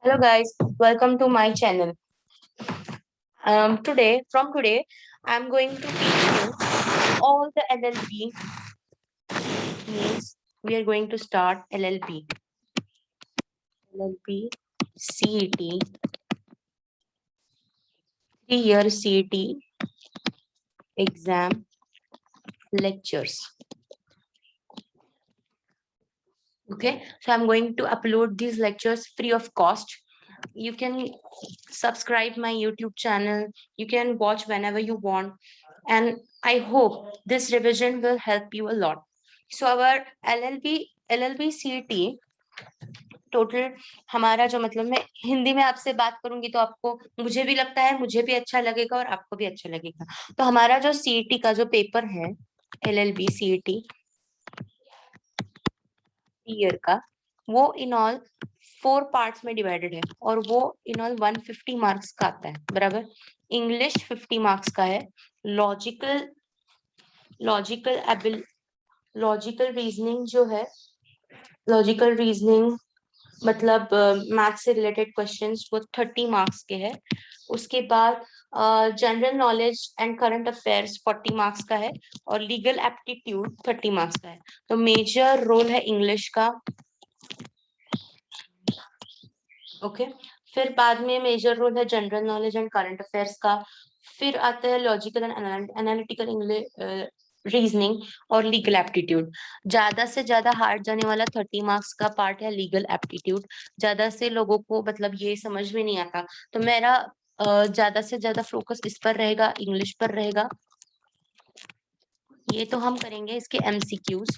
Hello guys, welcome to my channel. Today, I'm going to teach you all the LLB means. We are going to start LLB, CET, 3-year CET exam lectures. Okay, so I'm going to upload these lectures free of cost. You can subscribe my YouTube channel. You can watch whenever you want, and I hope this revision will help you a lot. So our LLB CET total हमारा जो मतलब मैं हिंदी में आपसे बात करूंगी तो आपको मुझे भी लगता है मुझे भी अच्छा लगेगा और आपको भी अच्छा लगेगा। तो हमारा जो सीईटी का जो पेपर है LLB CET ईयर का वो इन ऑल 4 पार्ट्स में डिवाइडेड है और वो इन ऑल 150 मार्क्स का आता है बराबर। इंग्लिश 50 मार्क्स का है। लॉजिकल लॉजिकल लॉजिकल रीजनिंग जो है लॉजिकल रीजनिंग मतलब मैथ्स से रिलेटेड क्वेश्चंस वो 30 मार्क्स के है। उसके बाद general knowledge and current affairs 40 marks का है और लीगल एप्टीट्यूड 30 मार्क्स का है। तो मेजर रोल है इंग्लिश का। ओके फिर बाद में मेजर रोल है general knowledge and current affairs का। फिर आता है logical and analytical English reasoning और लीगल एप्टीट्यूड। ज्यादा से ज्यादा हार्ड जाने वाला 30 मार्क्स का पार्ट है लीगल एप्टीट्यूड। ज्यादा से लोगों को मतलब ये समझ में नहीं आता तो मेरा ज्यादा से ज्यादा फोकस इस पर रहेगा, इंग्लिश पर रहेगा। ये तो हम करेंगे इसके MCQs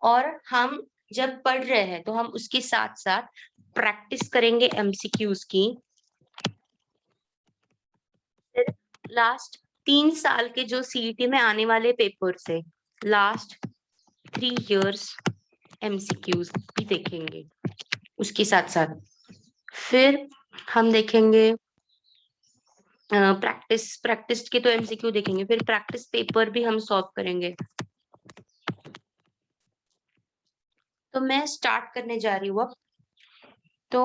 और हम जब पढ़ रहे हैं तो हम उसके साथ साथ प्रैक्टिस करेंगे MCQs की। फिर लास्ट 3 साल के जो CET में आने वाले पेपर से लास्ट 3 years MCQs भी देखेंगे उसके साथ साथ। फिर हम देखेंगे प्रैक्टिस के तो MCQ देखेंगे, फिर प्रैक्टिस पेपर भी हम सॉल्व करेंगे। तो मैं स्टार्ट करने जा रही हूँ अब। तो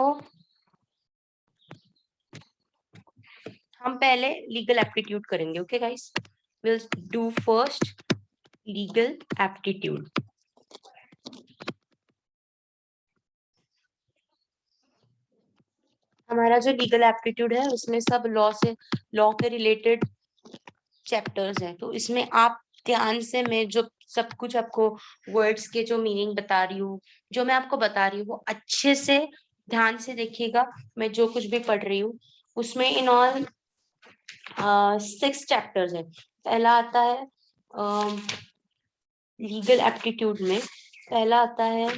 हम पहले लीगल एप्टीट्यूड करेंगे। Okay guys, will do first legal aptitude. हमारा जो लीगल एप्टीट्यूड है उसमें सब लॉ के रिलेटेड चैप्टर्स हैं। तो इसमें आप ध्यान से, मैं जो सब कुछ आपको वर्ड्स के जो मीनिंग बता रही हूँ, जो मैं आपको बता रही हूँ वो अच्छे से ध्यान से देखिएगा। मैं जो कुछ भी पढ़ रही हूँ उसमें इन ऑल 6 चैप्टर्स है। पहला आता है लीगल एप्टीट्यूड में पहला आता है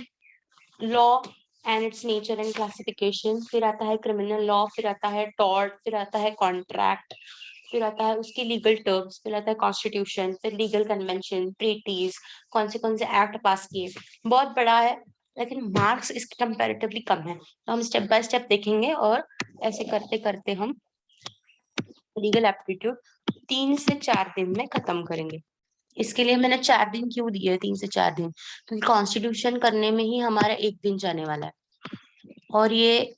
law and it's nature and classification. फिर आता है क्रिमिनल लॉ, फिर आता है टॉर्ट, फिर आता है कॉन्ट्रैक्ट, फिर आता है उसकी लीगल टर्म्स, फिर आता है कॉन्स्टिट्यूशन, फिर लीगल कन्वेंशन, ट्रीटीज, कौन से एक्ट पास किए। बहुत बड़ा है लेकिन मार्क्स इसके कंपैरेटिवली कम है। तो हम स्टेप बाय स्टेप देखेंगे और ऐसे करते करते हम लीगल एप्टीट्यूड 3 से 4 दिन में खत्म करेंगे। इसके लिए मैंने 4 दिन क्यों दिए, 3 से 4 दिन, क्योंकि कॉन्स्टिट्यूशन करने में ही हमारा 1 दिन जाने वाला है। और ये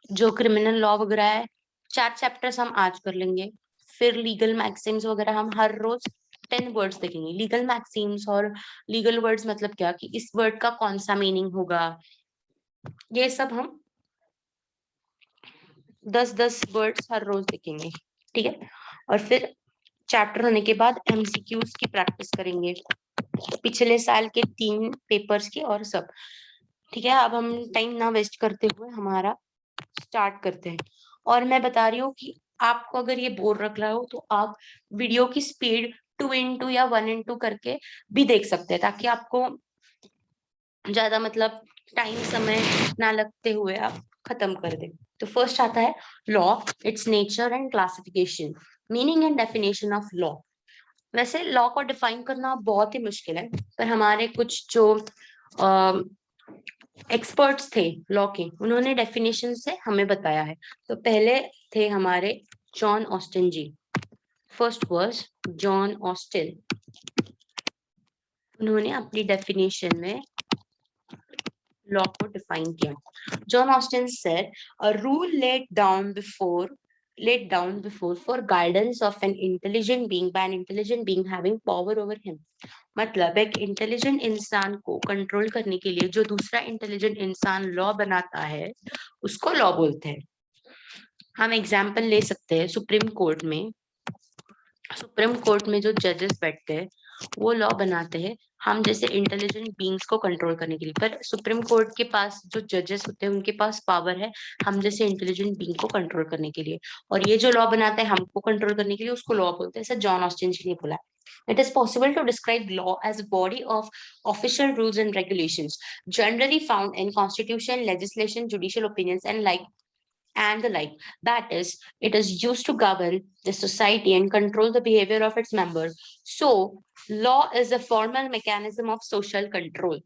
जो क्रिमिनल लॉ वगैरह है 4 चैप्टर्स हम आज कर लेंगे। फिर लीगल मैक्सिम्स वगैरह हम हर रोज 10 वर्ड्स देखेंगे। लीगल मैक्सिम्स और लीगल वर्ड्स मतलब क्या कि इस वर्ड का कौन सा मीनिंग होगा, ये सब हम 10-10 वर्ड्स हर रोज देखेंगे। ठीक है, और फिर चैप्टर होने के बाद MCQs की प्रैक्टिस करेंगे, पिछले साल के 3 पेपर्स की और सब। ठीक है, अब हम टाइम ना वेस्ट करते हुए हमारा स्टार्ट करते हैं। और मैं बता रही हूँ कि आपको अगर ये बोर लग रहा हो तो आप वीडियो की स्पीड 2x या 1x करके भी देख सकते हैं, ताकि आपको ज्यादा मतलब टाइम समय ना लगते हुए आप खत्म कर दें। तो फर्स्ट आता है law, it's nature and classification, meaning and definition of law. वैसे लॉ को डिफाइन करना बहुत ही मुश्किल है, पर हमारे कुछ जो एक्सपर्ट्स थे लॉ के, उन्होंने डेफिनेशन से हमें बताया है। तो पहले थे हमारे John Austin ji. First was John Austin. उन्होंने अपनी डेफिनेशन में लॉ को डिफाइन किया। John Austin said a rule laid down before for guidance of an intelligent being by an intelligent being having power over him। मतलब एक intelligent इंसान को control करने के लिए जो दूसरा इंटेलिजेंट इंसान लॉ बनाता है उसको लॉ बोलते हैं। हम एग्जाम्पल ले सकते हैं सुप्रीम कोर्ट में जो जजेस बैठते हैं वो लॉ बनाते हैं हम जैसे इंटेलिजेंट बीइंग्स को कंट्रोल करने के लिए, पर सुप्रीम कोर्ट के पास जो जजेस होते हैं उनके पास पावर है हम जैसे इंटेलिजेंट बीइंग को कंट्रोल करने के लिए, और ये जो लॉ बनाते हैं हमको कंट्रोल करने के लिए उसको लॉ बोलते हैं। ऐसा जॉन ऑस्टिन जी ने बोला। It is possible to describe law as a body of official rules and regulations, generally found in constitution, legislation, judicial opinions, and the like. That is, it is used to govern the society and control the behavior of its members. So, law is a formal mechanism of social control.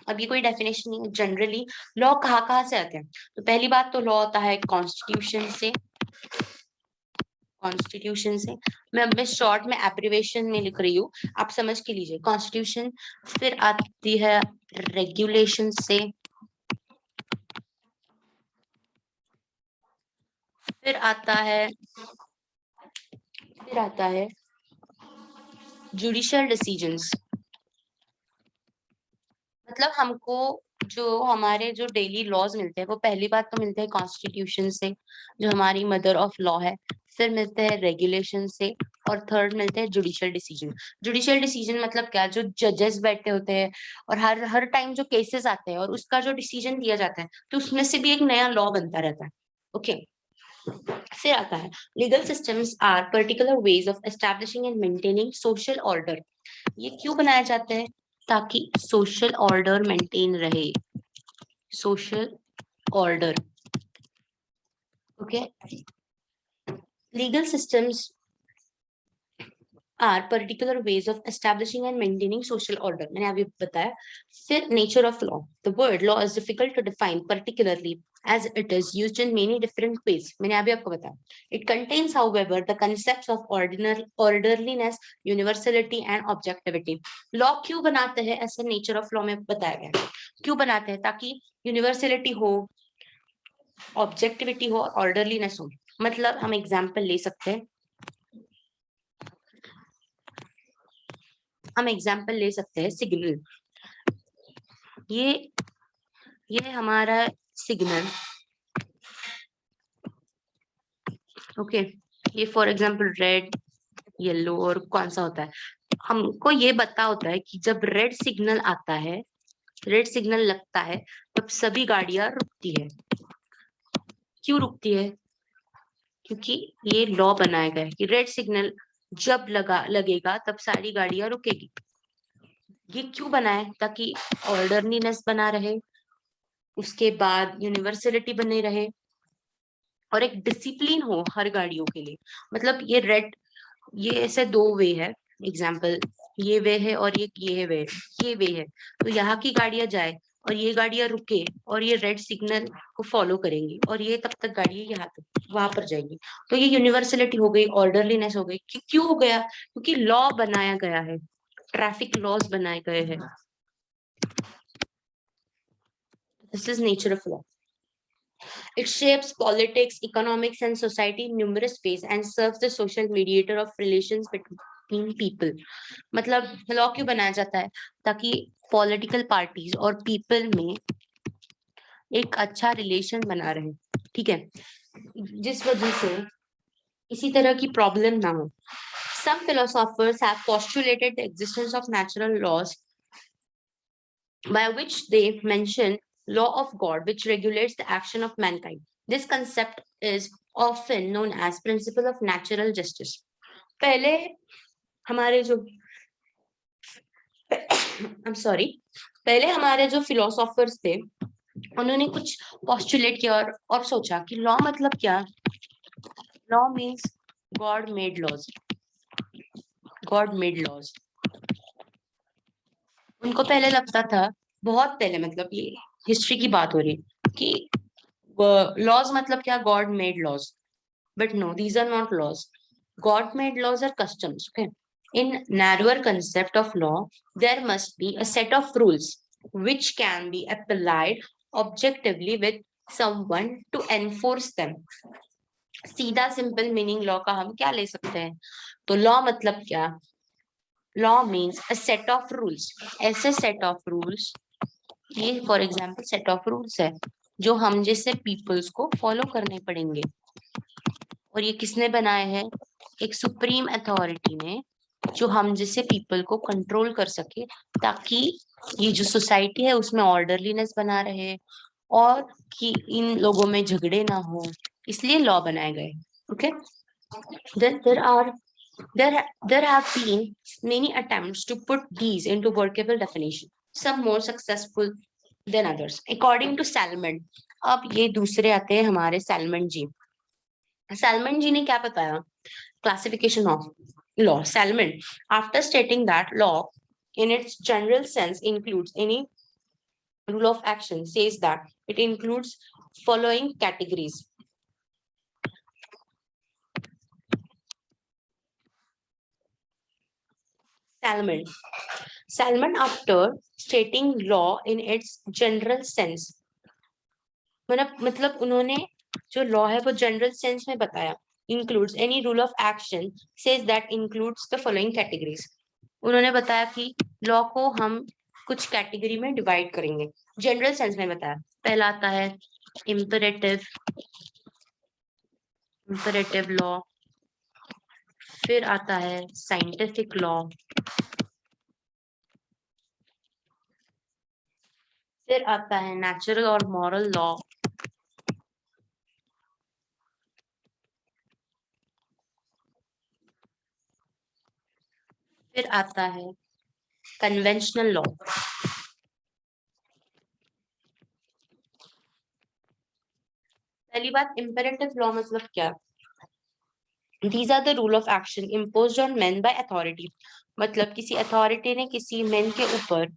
अब ये कोई definition नहीं है। Generally law कहाँ कहाँ से आते हैं? तो पहली बात तो लॉ आता है कॉन्स्टिट्यूशन से। मैं शॉर्ट में एब्रिवेशन में लिख रही हूँ, आप समझ के लीजिए। कॉन्स्टिट्यूशन, फिर आती है रेगुलेशन से, फिर आता है जुडिशियल डिसीजंस। मतलब हमको जो हमारे जो डेली लॉज मिलते हैं वो पहली बात तो मिलते हैं कॉन्स्टिट्यूशन से जो हमारी मदर ऑफ लॉ है, फिर मिलते हैं रेगुलेशन से, और थर्ड मिलते हैं जुडिशियल डिसीजन। जुडिशियल डिसीजन मतलब क्या? जो जजेस बैठे होते हैं और हर टाइम जो केसेस आते हैं और उसका जो डिसीजन दिया जाता है तो उसमें से भी एक नया लॉ बनता रहता है। ओके, फिर आता है legal systems are particular ways of establishing and maintaining social order. ये क्यों बनाए जाते हैं? ताकि सोशल ऑर्डर मेंटेन रहे, social order. Okay, legal systems are particular ways of establishing and maintaining social order, मैंने अभी बताया। फिर nature of law, the word law is difficult to define particularly as it is used in many different ways, मैंने अभी आपको बताया। It contains however the concepts of orderliness, universality and objectivity। Law क्यों बनाते हैं? ऐसे नेचर ऑफ लॉ में बताया गया है क्यों बनाते हैं, ताकि यूनिवर्सलिटी हो, ऑब्जेक्टिविटी हो, ऑर्डरलीनेस हो। मतलब हम एग्जाम्पल ले सकते हैं, सिग्नल। ये हमारा सिग्नल, ओके, ये फॉर एग्जाम्पल रेड, येलो और कौन सा होता है, हमको ये पता होता है कि जब रेड सिग्नल आता है, रेड सिग्नल लगता है, तब सभी गाड़ियां रुकती है। क्यों रुकती है? क्योंकि ये लॉ बनाया गया है कि रेड सिग्नल जब लगेगा तब सारी गाड़ियां रुकेगी। ये क्यों बना है? ताकि ऑर्डरलीनेस बना रहे, उसके बाद यूनिवर्सलिटी बने रहे और एक डिसिप्लिन हो हर गाड़ियों के लिए। मतलब ये ऐसे दो वे है, एग्जाम्पल ये वे है और ये वे है, तो यहाँ की गाड़ियां जाए और ये गाड़ियां रुके और ये रेड सिग्नल को फॉलो करेंगी और ये तब तक गाड़ी यहाँ तक वहां पर जाएगी। तो ये यूनिवर्सलिटी हो गई, ऑर्डरलीनेस हो गई। क्यों हो गया? क्योंकि लॉ बनाया गया है, ट्रैफिक लॉज बनाए गए हैं। This is nature of law. It shapes politics, economics, and society in numerous ways and serves the social mediator of relations between people। मतलब लॉ क्यों बनाया जाता है? ताकि पॉलिटिकल पार्टीज और पीपल में एक अच्छा रिलेशन बना रहे, ठीक है, जिस वजह से इसी तरह की प्रॉब्लम ना हो। Some philosophers have postulated the existence of natural laws by which they mention law of God, which regulates the action of mankind. This concept is often known as principle of natural justice। पहले हमारे जो पहले हमारे जो philosophers थे उन्होंने कुछ postulate किया और सोचा कि लॉ मतलब क्या? Law means God made laws. उनको पहले लगता था, बहुत पहले, मतलब ये हिस्ट्री की बात हो रही है, कि लॉज मतलब क्या? God made laws. But no, these are not laws. God made laws are customs. Okay. In narrower concept of law, there must be a set of rules which can be applied objectively with someone to enforce them. सीधा simple meaning law का हम क्या ले सकते हैं? तो law मतलब क्या? Law means a set of rules, ऐसे सेट ऑफ रूल्स, ये for example set of rules है जो हम जैसे पीपल्स को फॉलो करने पड़ेंगे। और ये किसने बनाए हैं? एक सुप्रीम अथॉरिटी ने, जो हम जैसे पीपल को कंट्रोल कर सके, ताकि ये जो सोसाइटी है उसमें ऑर्डरलीनेस बना रहे और कि इन लोगों में झगड़े ना हो, इसलिए लॉ बनाए गए। Okay, there have been many attempts to put these into workable definition, some more successful than others. According to Salmon, अब ये दूसरे आते हैं हमारे सैलमन जी। सैलमन जी ने क्या बताया? Classification of law. Salmon, after stating that law in its general sense includes any rule of action, says that it includes following categories. Salmon, after stating law in its general sense, मतलब उन्होंने जो law है वो general sense में बताया, includes any rule of action, says that includes the following categories. उन्होंने बताया कि लॉ को हम कुछ कैटेगरी में डिवाइड करेंगे, जनरल सेंस में बताया। पहला आता है इंपरेटिव लॉ, फिर आता है साइंटिफिक लॉ, फिर आता है नेचुरल और मॉरल लॉ, फिर आता है कन्वेंशनल लॉ। पहली बात, इंपेरेटिव लॉ मतलब क्या? These are the rule of action imposed on men by authority. मतलब किसी अथॉरिटी ने किसी मेन के ऊपर,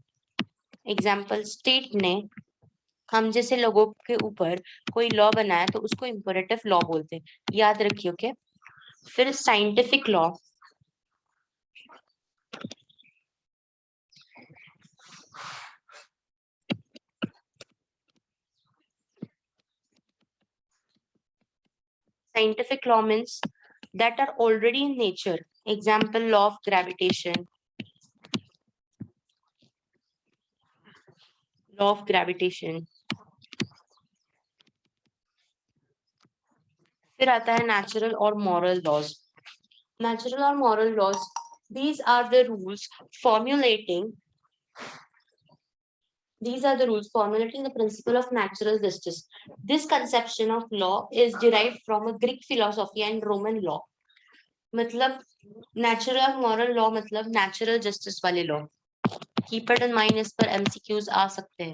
एग्जाम्पल स्टेट ने हम जैसे लोगों के ऊपर कोई लॉ बनाया तो उसको इंपेरेटिव लॉ बोलते हैं, याद रखिए। ओके, फिर scientific law, scientific law means that are already in nature, example law of gravitation, फिर आता है नेचुरल और मॉरल लॉज। नेचुरल और moral laws, these are the rules formulating the principle of natural justice. This conception of law is derived from a Greek philosophy and Roman law. मतलब natural और moral law मतलब natural justice वाले law. Keep it in mind, इस पर MCQs आ सकते हैं।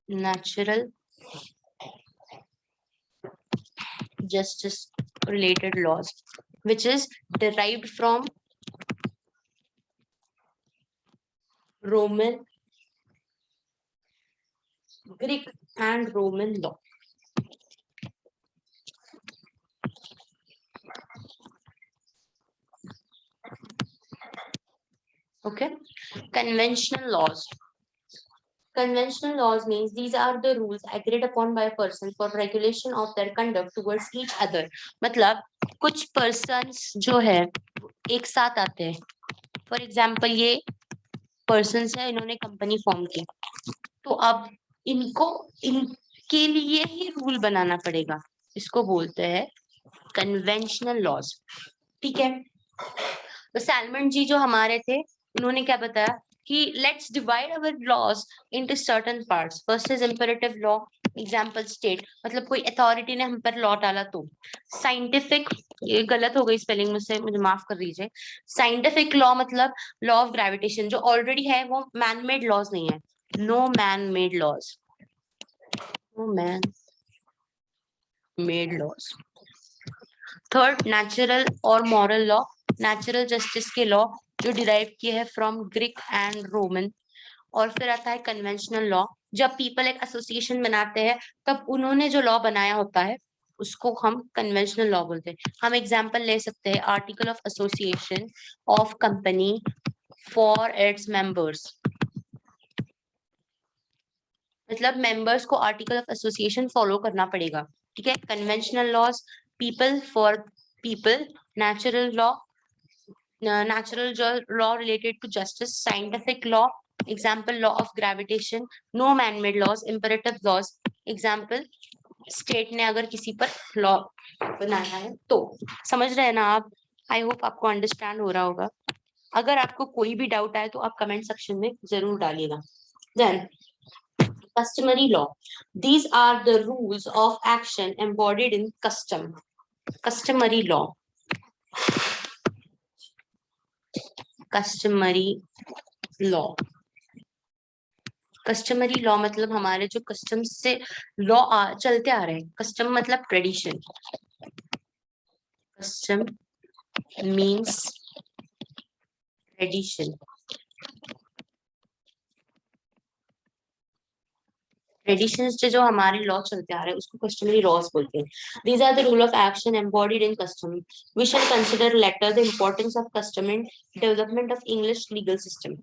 Natural justice related laws, which is derived from Greek and Roman law. Okay, conventional laws. Conventional laws means these are the rules agreed upon by a person for regulation of their conduct towards each other. मतलब कुछ persons जो है एक साथ आते हैं, for example ये persons है, इन्होंने कंपनी फॉर्म की, तो अब इनको इनके लिए ही रूल बनाना पड़ेगा, इसको बोलते हैं कन्वेंशनल लॉज। ठीक है, तो सैलमन जी जो हमारे थे, उन्होंने क्या बताया कि let's divide our laws into certain parts. First is imperative law, example state, मतलब कोई अथॉरिटी ने हम पर लॉ डाला तो। साइंटिफिक, ये गलत हो गई स्पेलिंग मुझसे, मुझे माफ कर दीजिए। साइंटिफिक लॉ मतलब लॉ ऑफ ग्रेविटेशन, जो ऑलरेडी है, वो मैन मेड लॉज नहीं है, no man made laws, no man made laws. Third, natural और मॉरल लॉ, नेचुरल जस्टिस के लॉ जो डिराइव किए हैं फ्रॉम ग्रीक एंड रोमन। और फिर आता है कन्वेंशनल लॉ, जब पीपल एक एसोसिएशन बनाते हैं तब उन्होंने जो लॉ बनाया होता है उसको हम कन्वेंशनल लॉ बोलते हैं। हम एग्जांपल ले सकते हैं article of association of company for its members, मतलब मेंबर्स को आर्टिकल ऑफ एसोसिएशन फॉलो करना पड़ेगा, ठीक है। Conventional laws, people for people, natural law related to justice, scientific law, example law of gravitation, no man-made laws, imperative laws, example state ने अगर किसी पर लॉ बनाया है तो। समझ रहे हैं ना आप? आई होप आपको अंडरस्टैंड हो रहा होगा। अगर आपको कोई भी डाउट आए तो आप कमेंट सेक्शन में जरूर डालिएगा। Then customary law, these are the rules of action embodied in customary law, customary law, customary law मतलब हमारे जो कस्टम से लॉ चलते आ रहे हैं। कस्टम मतलब tradition, custom means tradition, traditions जो हमारे लॉ चलते आ रहे हैं उसको कस्टमरी लॉज बोलते हैं। These are the rule of action embodied in custom. We shall consider later the importance of custom in development of English legal system.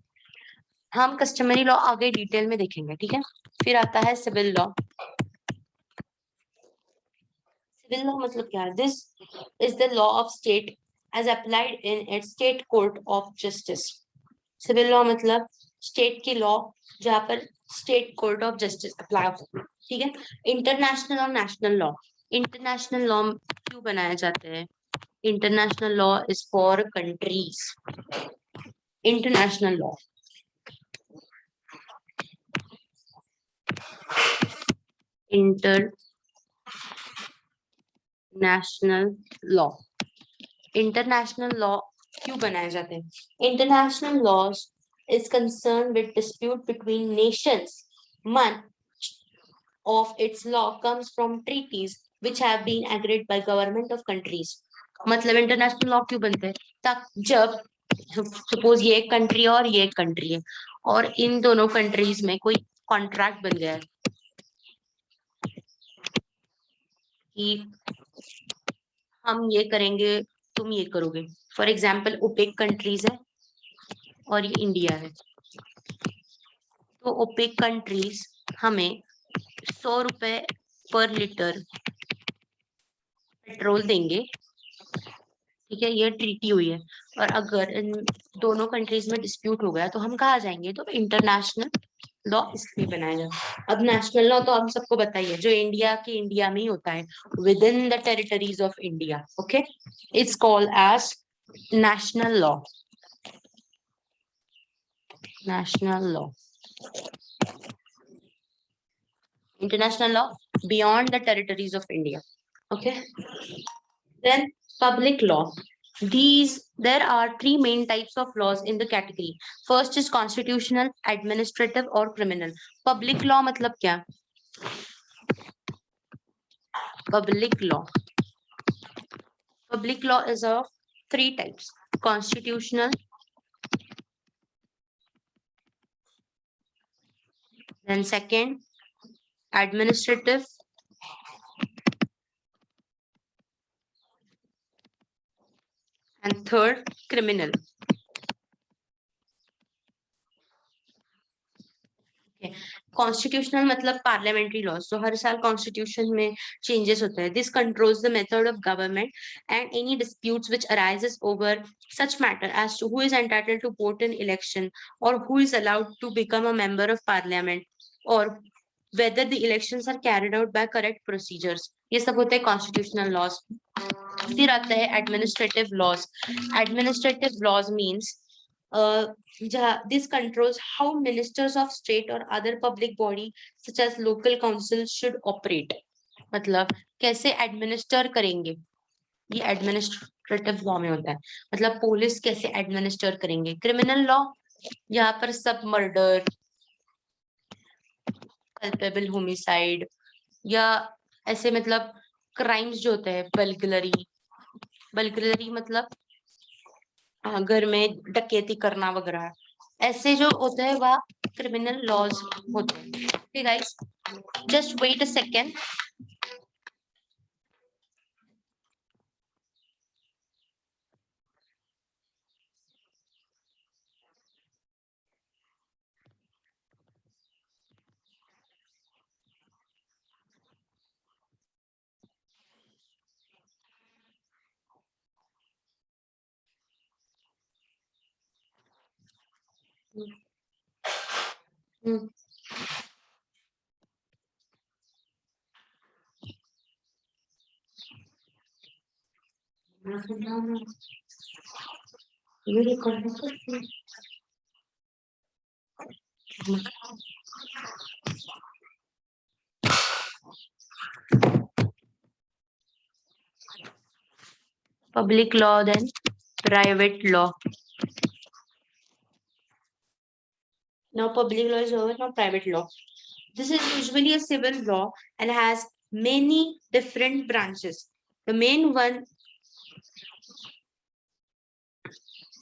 हम customary law आगे डिटेल में देखेंगे, ठीक है। फिर आता है सिविल लॉ। सिविल लॉ मतलब क्या है? This is the law of state as applied in its state court of justice. Civil law मतलब स्टेट की लॉ जहाँ पर state court of justice apply होती है, ठीक है। इंटरनेशनल और नेशनल लॉ। इंटरनेशनल लॉ क्यों बनाए जाते हैं? International law is for countries. International law, international law, international law क्यों बनाए जाते हैं? International laws is concerned with dispute between nations. Much of its law comes from treaties which have been agreed by government of countries. मतलब international law क्यों बनते हैं? ताकि जब सपोज ये एक कंट्री और ये एक कंट्री है और इन दोनों कंट्रीज में कोई कॉन्ट्रैक्ट बन गया है कि हम ये करेंगे, तुम ये करोगे। फॉर एग्जाम्पल ओपेक कंट्रीज है और ये इंडिया है, तो ओपेक कंट्रीज हमें 100 रुपए पर लीटर पेट्रोल देंगे, ठीक है। ये ट्रीटी हुई है। और अगर इन दोनों कंट्रीज में डिस्प्यूट हो गया तो हम कहाँ जाएंगे? तो इंटरनेशनल लॉ इसलिए बनाया जाए। अब नेशनल लॉ तो हम सबको बताइए, जो इंडिया के इंडिया में ही होता है, with in the territories of India, okay, it's called as national law. National law, international law beyond the territories of India. Okay. Then public law. There are three main types of laws in the category. First is constitutional, administrative or criminal. Public law मतलब क्या? Public law. Public law is of three types. Constitutional, then second administrative, and third criminal. Constitutional मतलब parliamentary laws, तो हर साल constitution में changes होते हैं। This controls the method of government and any disputes which arises over such matter as to who is entitled to vote in election और who is allowed to become a member of parliament और whether the elections are carried out by correct procedures. ये सब होते हैं constitutional laws. फिर आता है administrative laws. Administrative laws means this controls how ministers of state or other public body such as local council should operate. मतलब कैसे administer करेंगे, ये एडमिनिस्ट्रेटिव लॉ में होता है। मतलब पुलिस कैसे एडमिनिस्टर करेंगे। क्रिमिनल लॉ, यहाँ पर सब मर्डर, कल्पेबल होमिसाइड या ऐसे मतलब क्राइम्स जो होते हैं, बल्गलरी, बल्गलरी मतलब घर में डकैती करना वगैरह, ऐसे जो होते हैं वह क्रिमिनल लॉज होते हैं। Okay guys, just wait a second. Hmm, ये record public law, then private law. Now public law is over, now private law. This is usually a civil law and has many different branches. The main one,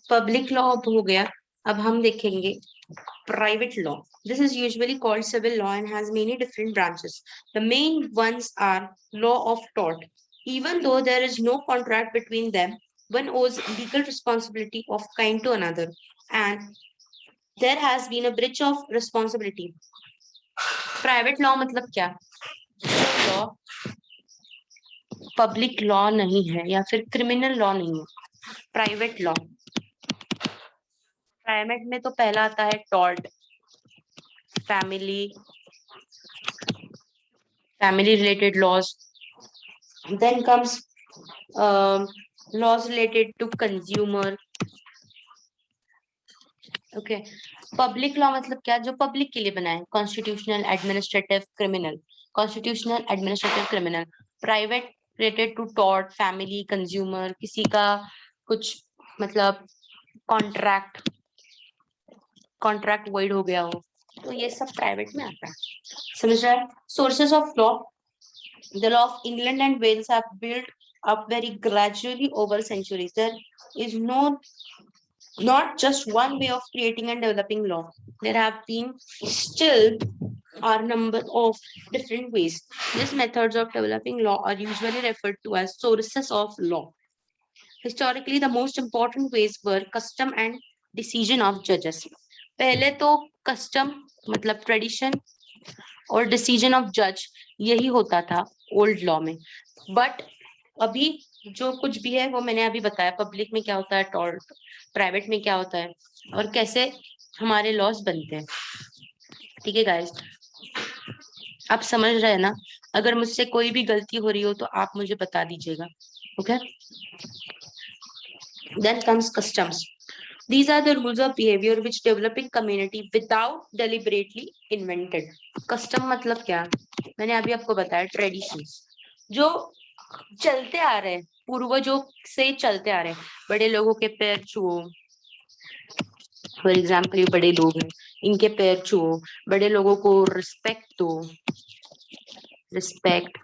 public law हो गया. अब हम देखेंगे private law. This is usually called civil law and has many different branches. The main ones are law of tort. Even though there is no contract between them, one owes legal responsibility of kind to another, and there has been a breach of responsibility. Private law मतलब क्या? Law public law नहीं है या फिर criminal law नहीं है. Private law, private में तो पहला आता है tort, family related laws. Then comes laws related to consumer. Okay. Public law मतलब क्या? जो पब्लिक के लिए बना है. Constitutional, administrative, criminal. Constitutional, administrative, criminal. Private related to tort, family, consumer, किसी का कुछ मतलब कॉन्ट्रैक्ट वॉइड हो गया हो, तो ये सब प्राइवेट में आता है. समझ रहा है? Sources of law. The law of England and Wales have built up very gradually over centuries. There is not just one way of creating and developing law. There have been still are number of different ways. These methods of developing law are usually referred to as sources of law. Historically, the most important ways were custom and decision of judges. पहले तो custom मतलब tradition और decision of जज यही होता था old law में. But अभी जो कुछ भी है वो मैंने अभी बताया. पब्लिक में क्या होता है, टॉर्ट, प्राइवेट में क्या होता है, और कैसे हमारे लॉस बनते हैं. ठीक है गाइस, आप समझ रहे हैं ना? अगर मुझसे कोई भी गलती हो रही हो तो आप मुझे बता दीजिएगा. Okay. Then comes customs. These are the rules of behavior which develop in community without deliberately invented. Custom मतलब क्या? मैंने अभी आपको बताया ट्रेडिशंस जो चलते आ रहे हैं, पूर्वजों से चलते आ रहे हैं. बड़े लोगों के पैर छुओ, फॉर एग्जाम्पल ये बड़े लोग हैं, इनके पैर छुओ. बड़े लोगों को रिस्पेक्ट दो, रिस्पेक्ट.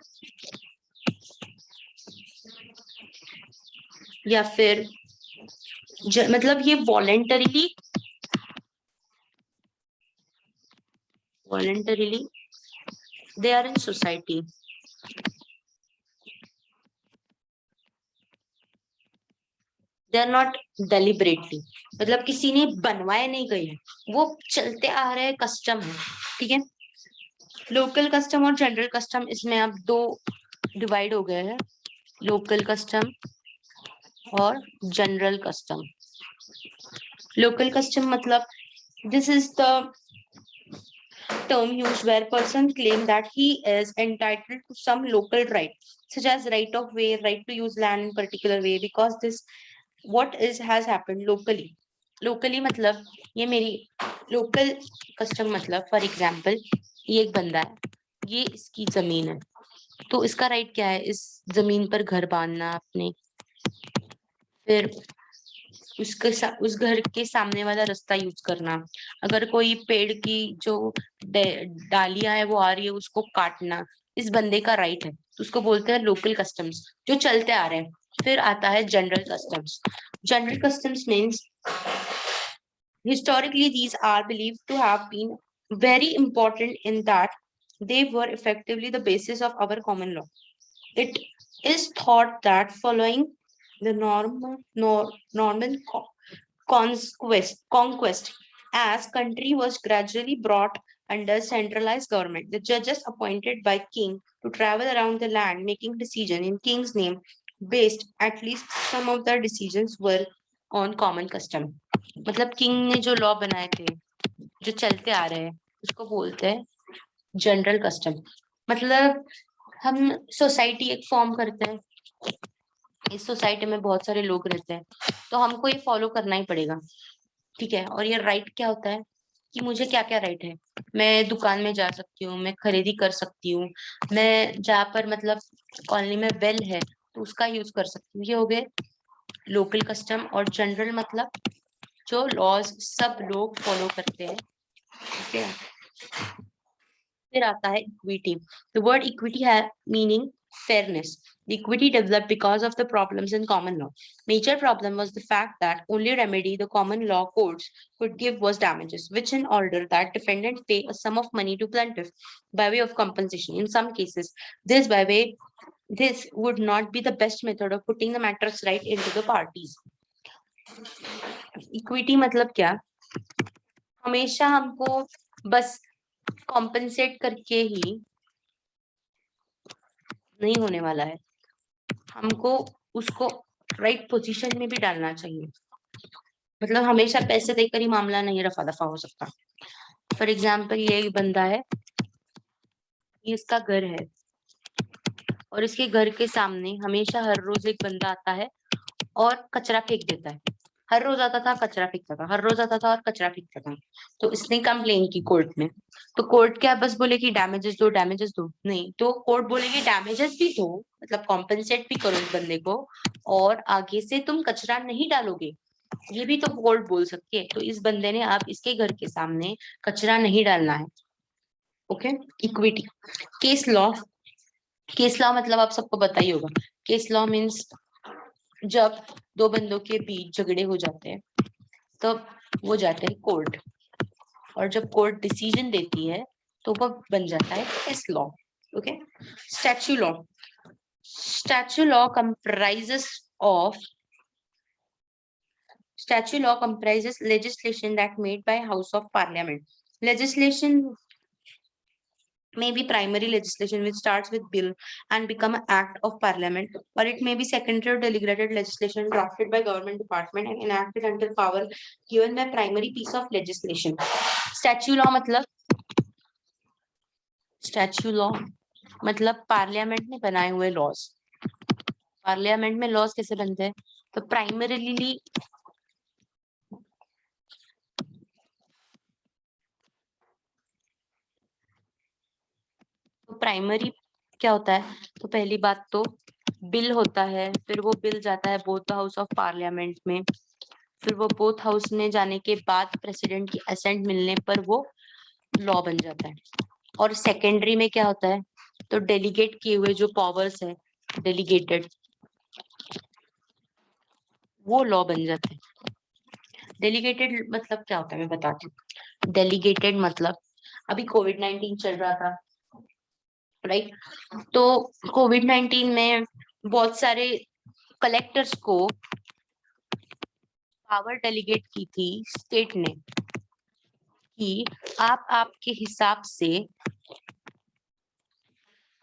या फिर मतलब ये voluntarily they are in society. They are not deliberately. मतलब किसी ने बनवाए नहीं गए हैं, वो चलते आ रहे कस्टम है. ठीक है. लोकल कस्टम और जनरल कस्टम, इसमें अब दो डिवाइड हो गए हैं, लोकल कस्टम और जनरल कस्टम. लोकल कस्टम मतलब this is the term used where person claim that he is entitled to some local right, such as right of way, right to use land in particular way, because this what is has happened locally. Locally मतलब ये मेरी local custom मतलब for example ये एक बंदा है, ये इसकी जमीन है, तो इसका राइट क्या है? इस जमीन पर घर बांधना अपने, फिर उस घर के सामने वाला रास्ता यूज करना, अगर कोई पेड़ की जो डालियां है वो आ रही है उसको काटना, इस बंदे का राइट है. तो उसको बोलते हैं लोकल कस्टम्स जो चलते आ रहे हैं. फिर आता है general customs. General customs means historically these are believed to have been very important in that they were effectively the basis of our common law. It is thought that following the Norman conquest, as country was gradually brought under centralized government, the judges appointed by king to travel around the land making decision in king's name, based at least some of their decisions were on common custom. मतलब king ने जो law बनाए थे, जो चलते आ रहे हैं, उसको बोलते हैं जनरल कस्टम। मतलब हम सोसाइटी एक फॉर्म करते हैं, इस सोसाइटी में बहुत सारे लोग रहते हैं, तो हमको ये फॉलो करना ही पड़ेगा, ठीक है। और ये राइट क्या होता है कि मुझे क्या क्या राइट है। मैं दुकान में जा सकती हूँ, मैं खरीदी कर सकती हूँ, मैं जहाँ पर मतलब कॉलोनी में वेल है तो उसका यूज कर सकती हूँ। ये हो गए लोकल कस्टम। और जनरल मतलब जो लॉज सब लोग फॉलो करते हैं, ठीक है। फिर आता है इक्विटी। द वर्ड इक्विटी है meaning fairness. The equity developed because of the problems in common law. Major problem was the fact that only remedy the common law courts could give was damages, which in order that defendant pay a sum of money to plaintiff by way of compensation. In some cases, this would not be the best method of putting the matters right into the parties. Equity मतलब क्या? हमेशा हमको बस compensate करके ही नहीं होने वाला है, हमको उसको राइट पोजीशन में भी डालना चाहिए। मतलब हमेशा पैसे देकर ही मामला नहीं रफा दफा हो सकता। फॉर एग्जाम्पल, ये एक बंदा है, ये इसका घर है और इसके घर के सामने हमेशा हर रोज एक बंदा आता है और कचरा फेंक देता है। हर रोज आता था, कचरा फेंकता था, हर रोज आता था और कचरा फेंकता था। तो इसने कंप्लेन की कोर्ट में। तो कोर्ट क्या बस बोलेगी डैमेजेस दो, डैमेजेस दो? नहीं, तो कोर्ट बोलेगी डैमेजेस भी दो, मतलब कॉम्पेंसेट भी करो इस बंदे को, और आगे से तुम कचरा नहीं डालोगे, ये भी तो कोर्ट बोल सकती है। तो इस बंदे ने अब इसके घर के सामने कचरा नहीं डालना है। Okay. Equity. Case law. Case law मतलब आप सबको पता ही होगा। केस लॉ मीन्स जब दो बंदों के बीच झगड़े हो जाते हैं तो वो जाते हैं कोर्ट, और जब कोर्ट डिसीजन देती है तो वो बन जाता है case law. Okay. Statue law. Statue law comprises of statute law comprises legislation that made by House of Parliament. Legislation may be primary legislation which starts with bill and become an act of parliament, or it may be secondary or delegated legislation drafted by government department and enacted under power given by primary piece of legislation. Statute law मतलब parliament ने बनाए हुए laws. Parliament में laws कैसे बनते हैं? तो primarily primary क्या होता है? तो पहली बात तो बिल होता है, फिर वो बिल जाता है बोथ हाउस ऑफ पार्लियामेंट में, फिर वो बोथ हाउस में जाने के बाद प्रेसिडेंट की असेंट मिलने पर वो लॉ बन जाता है। और सेकेंडरी में क्या होता है? तो डेलीगेट किए हुए जो पावर्स है, डेलीगेटेड, वो लॉ बन जाते हैं। डेलीगेटेड मतलब क्या होता है मैं बताती हूँ। डेलीगेटेड मतलब अभी कोविड-19 चल रहा था, राइट? तो कोविड-19 में बहुत सारे कलेक्टर्स को पावर डेलीगेट की थी स्टेट ने कि आप आपके हिसाब से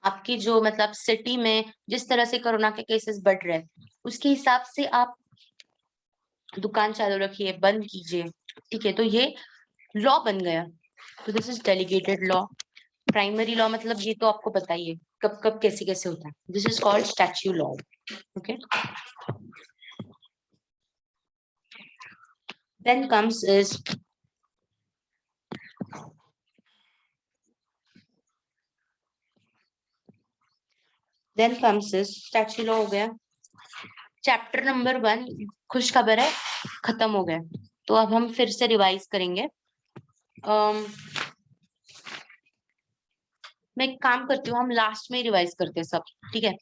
आपकी जो मतलब सिटी में जिस तरह से कोरोना के केसेस बढ़ रहे हैं उसके हिसाब से आप दुकान चालू रखिए, बंद कीजिए, ठीक है। तो ये लॉ बन गया। तो this is delegated law. Primary law मतलब ये तो आपको पता ही है कब कब कैसे कैसे होता है। This is called statute law. Okay. Then comes is statute law हो गया। चैप्टर नंबर 1 खुश खबर है, खत्म हो गया। तो अब हम फिर से रिवाइज करेंगे। मैं एक काम करती हूँ, हम लास्ट में रिवाइज करते हैं सब, ठीक है।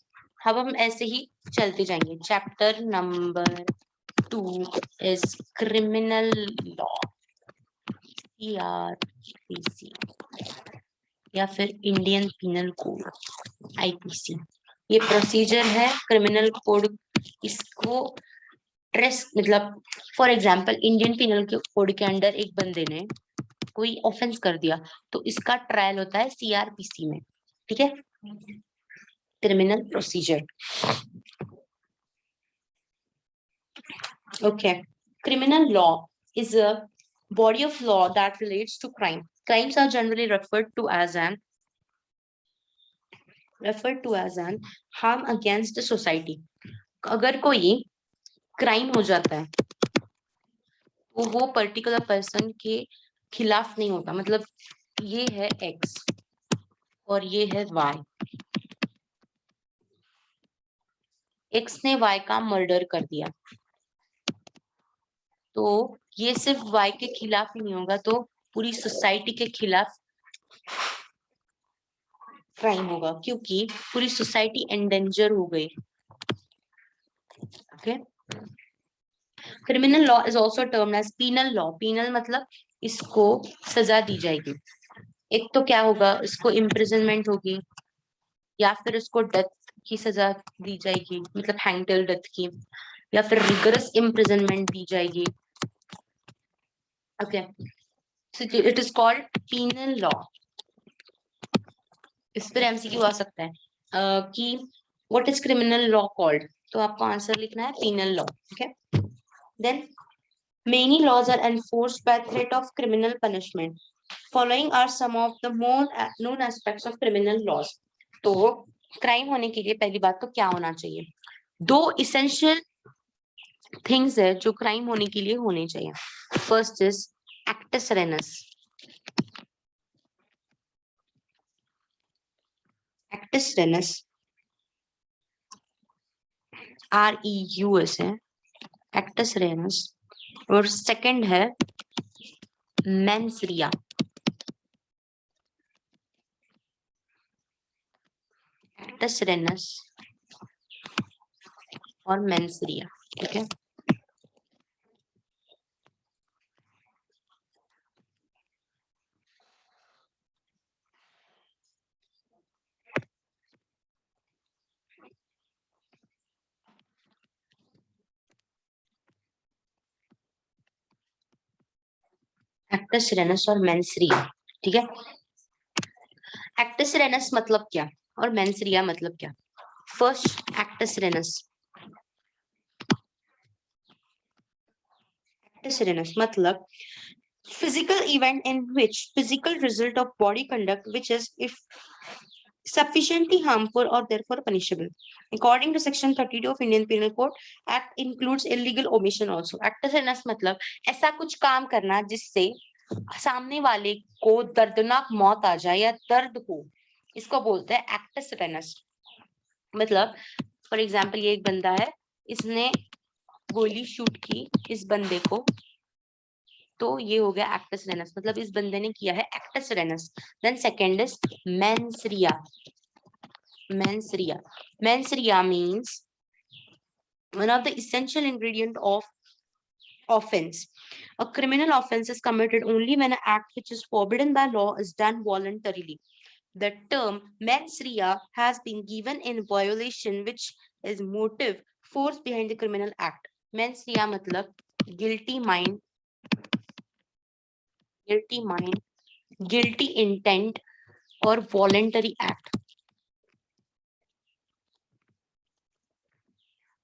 अब हम ऐसे ही चलते जाएंगे। Chapter number 2 is criminal law, CRPC, या फिर इंडियन पिनल कोड, IPC। ये प्रोसीजर है क्रिमिनल कोड। इसको ट्रेस मतलब for example Indian penal code के अंडर एक बंदे ने कोई ऑफेंस कर दिया तो इसका ट्रायल होता है CRPC में, ठीक है, criminal procedure. Okay. Criminal law is a body of law that relates to crime. Crimes are generally referred to as an harm against the society. अगर कोई क्राइम हो जाता है तो वो पर्टिकुलर पर्सन के खिलाफ नहीं होता, मतलब ये है एक्स और ये है वाई, एक्स ने वाई का मर्डर कर दिया तो ये सिर्फ वाई के खिलाफ ही नहीं होगा, तो पूरी सोसाइटी के खिलाफ क्राइम होगा, क्योंकि पूरी सोसाइटी एंडेंजर हो गई। Okay, criminal law is also termed as penal law. Penal मतलब इसको सजा दी जाएगी। एक तो क्या होगा, इसको इम्प्रिजनमेंट होगी या फिर इसको डेथ की सजा दी जाएगी, मतलब हैंग टिल डेथ की, या फिर रिगरस इम्प्रिजनमेंट दी जाएगी। Okay, so it is called penal law. इस पर एमसीक्यू आ सकता है कि what is criminal law called, तो आपको आंसर लिखना है penal law. Okay, then many laws are enforced by threat of criminal punishment. Following are some of the more known aspects of criminal laws. तो crime होने के लिए पहली बात तो क्या होना चाहिए, दो इसेंशियल थिंग्स है जो क्राइम होने के लिए होने चाहिए। First is acts rhesus. Acts rhesus REUS है, एक्टस रेनस। और सेकंड है मेंस रिया। एक्टस रेनस और मेंस-रिया। ठीक है, एक्टस रेनस और मेंस-रिया। ठीक है, एक्टस रेनस मतलब क्या और मेंस-रिया मतलब क्या। First acts rhesus. Acts rhesus मतलब physical event in which physical result of body conduct which is if sufficiently harmful or therefore punishable. According to section 32 of Indian Penal Code, act includes illegal omission also. Actus reus मतलब ऐसा कुछ काम करना जिससे सामने वाले को दर्दनाक मौत आ जाए या दर्द हो, इसको बोलते हैं एक्टस रेनस। मतलब फॉर एग्जाम्पल ये एक बंदा है, इसने गोली शूट की इस बंदे को, तो ये हो गया एक्टस रेनस, मतलब इस बंदे ने किया है actus reus. Then second is mens rea. Mens rea means one of the essential ingredient of offense. A criminal offense is committed only when an act which is forbidden by law is done voluntarily. The term mens-rea has been given in violation which is motive force behind the criminal act. Mens-rea मतलब guilty mind, guilty intent और voluntary act।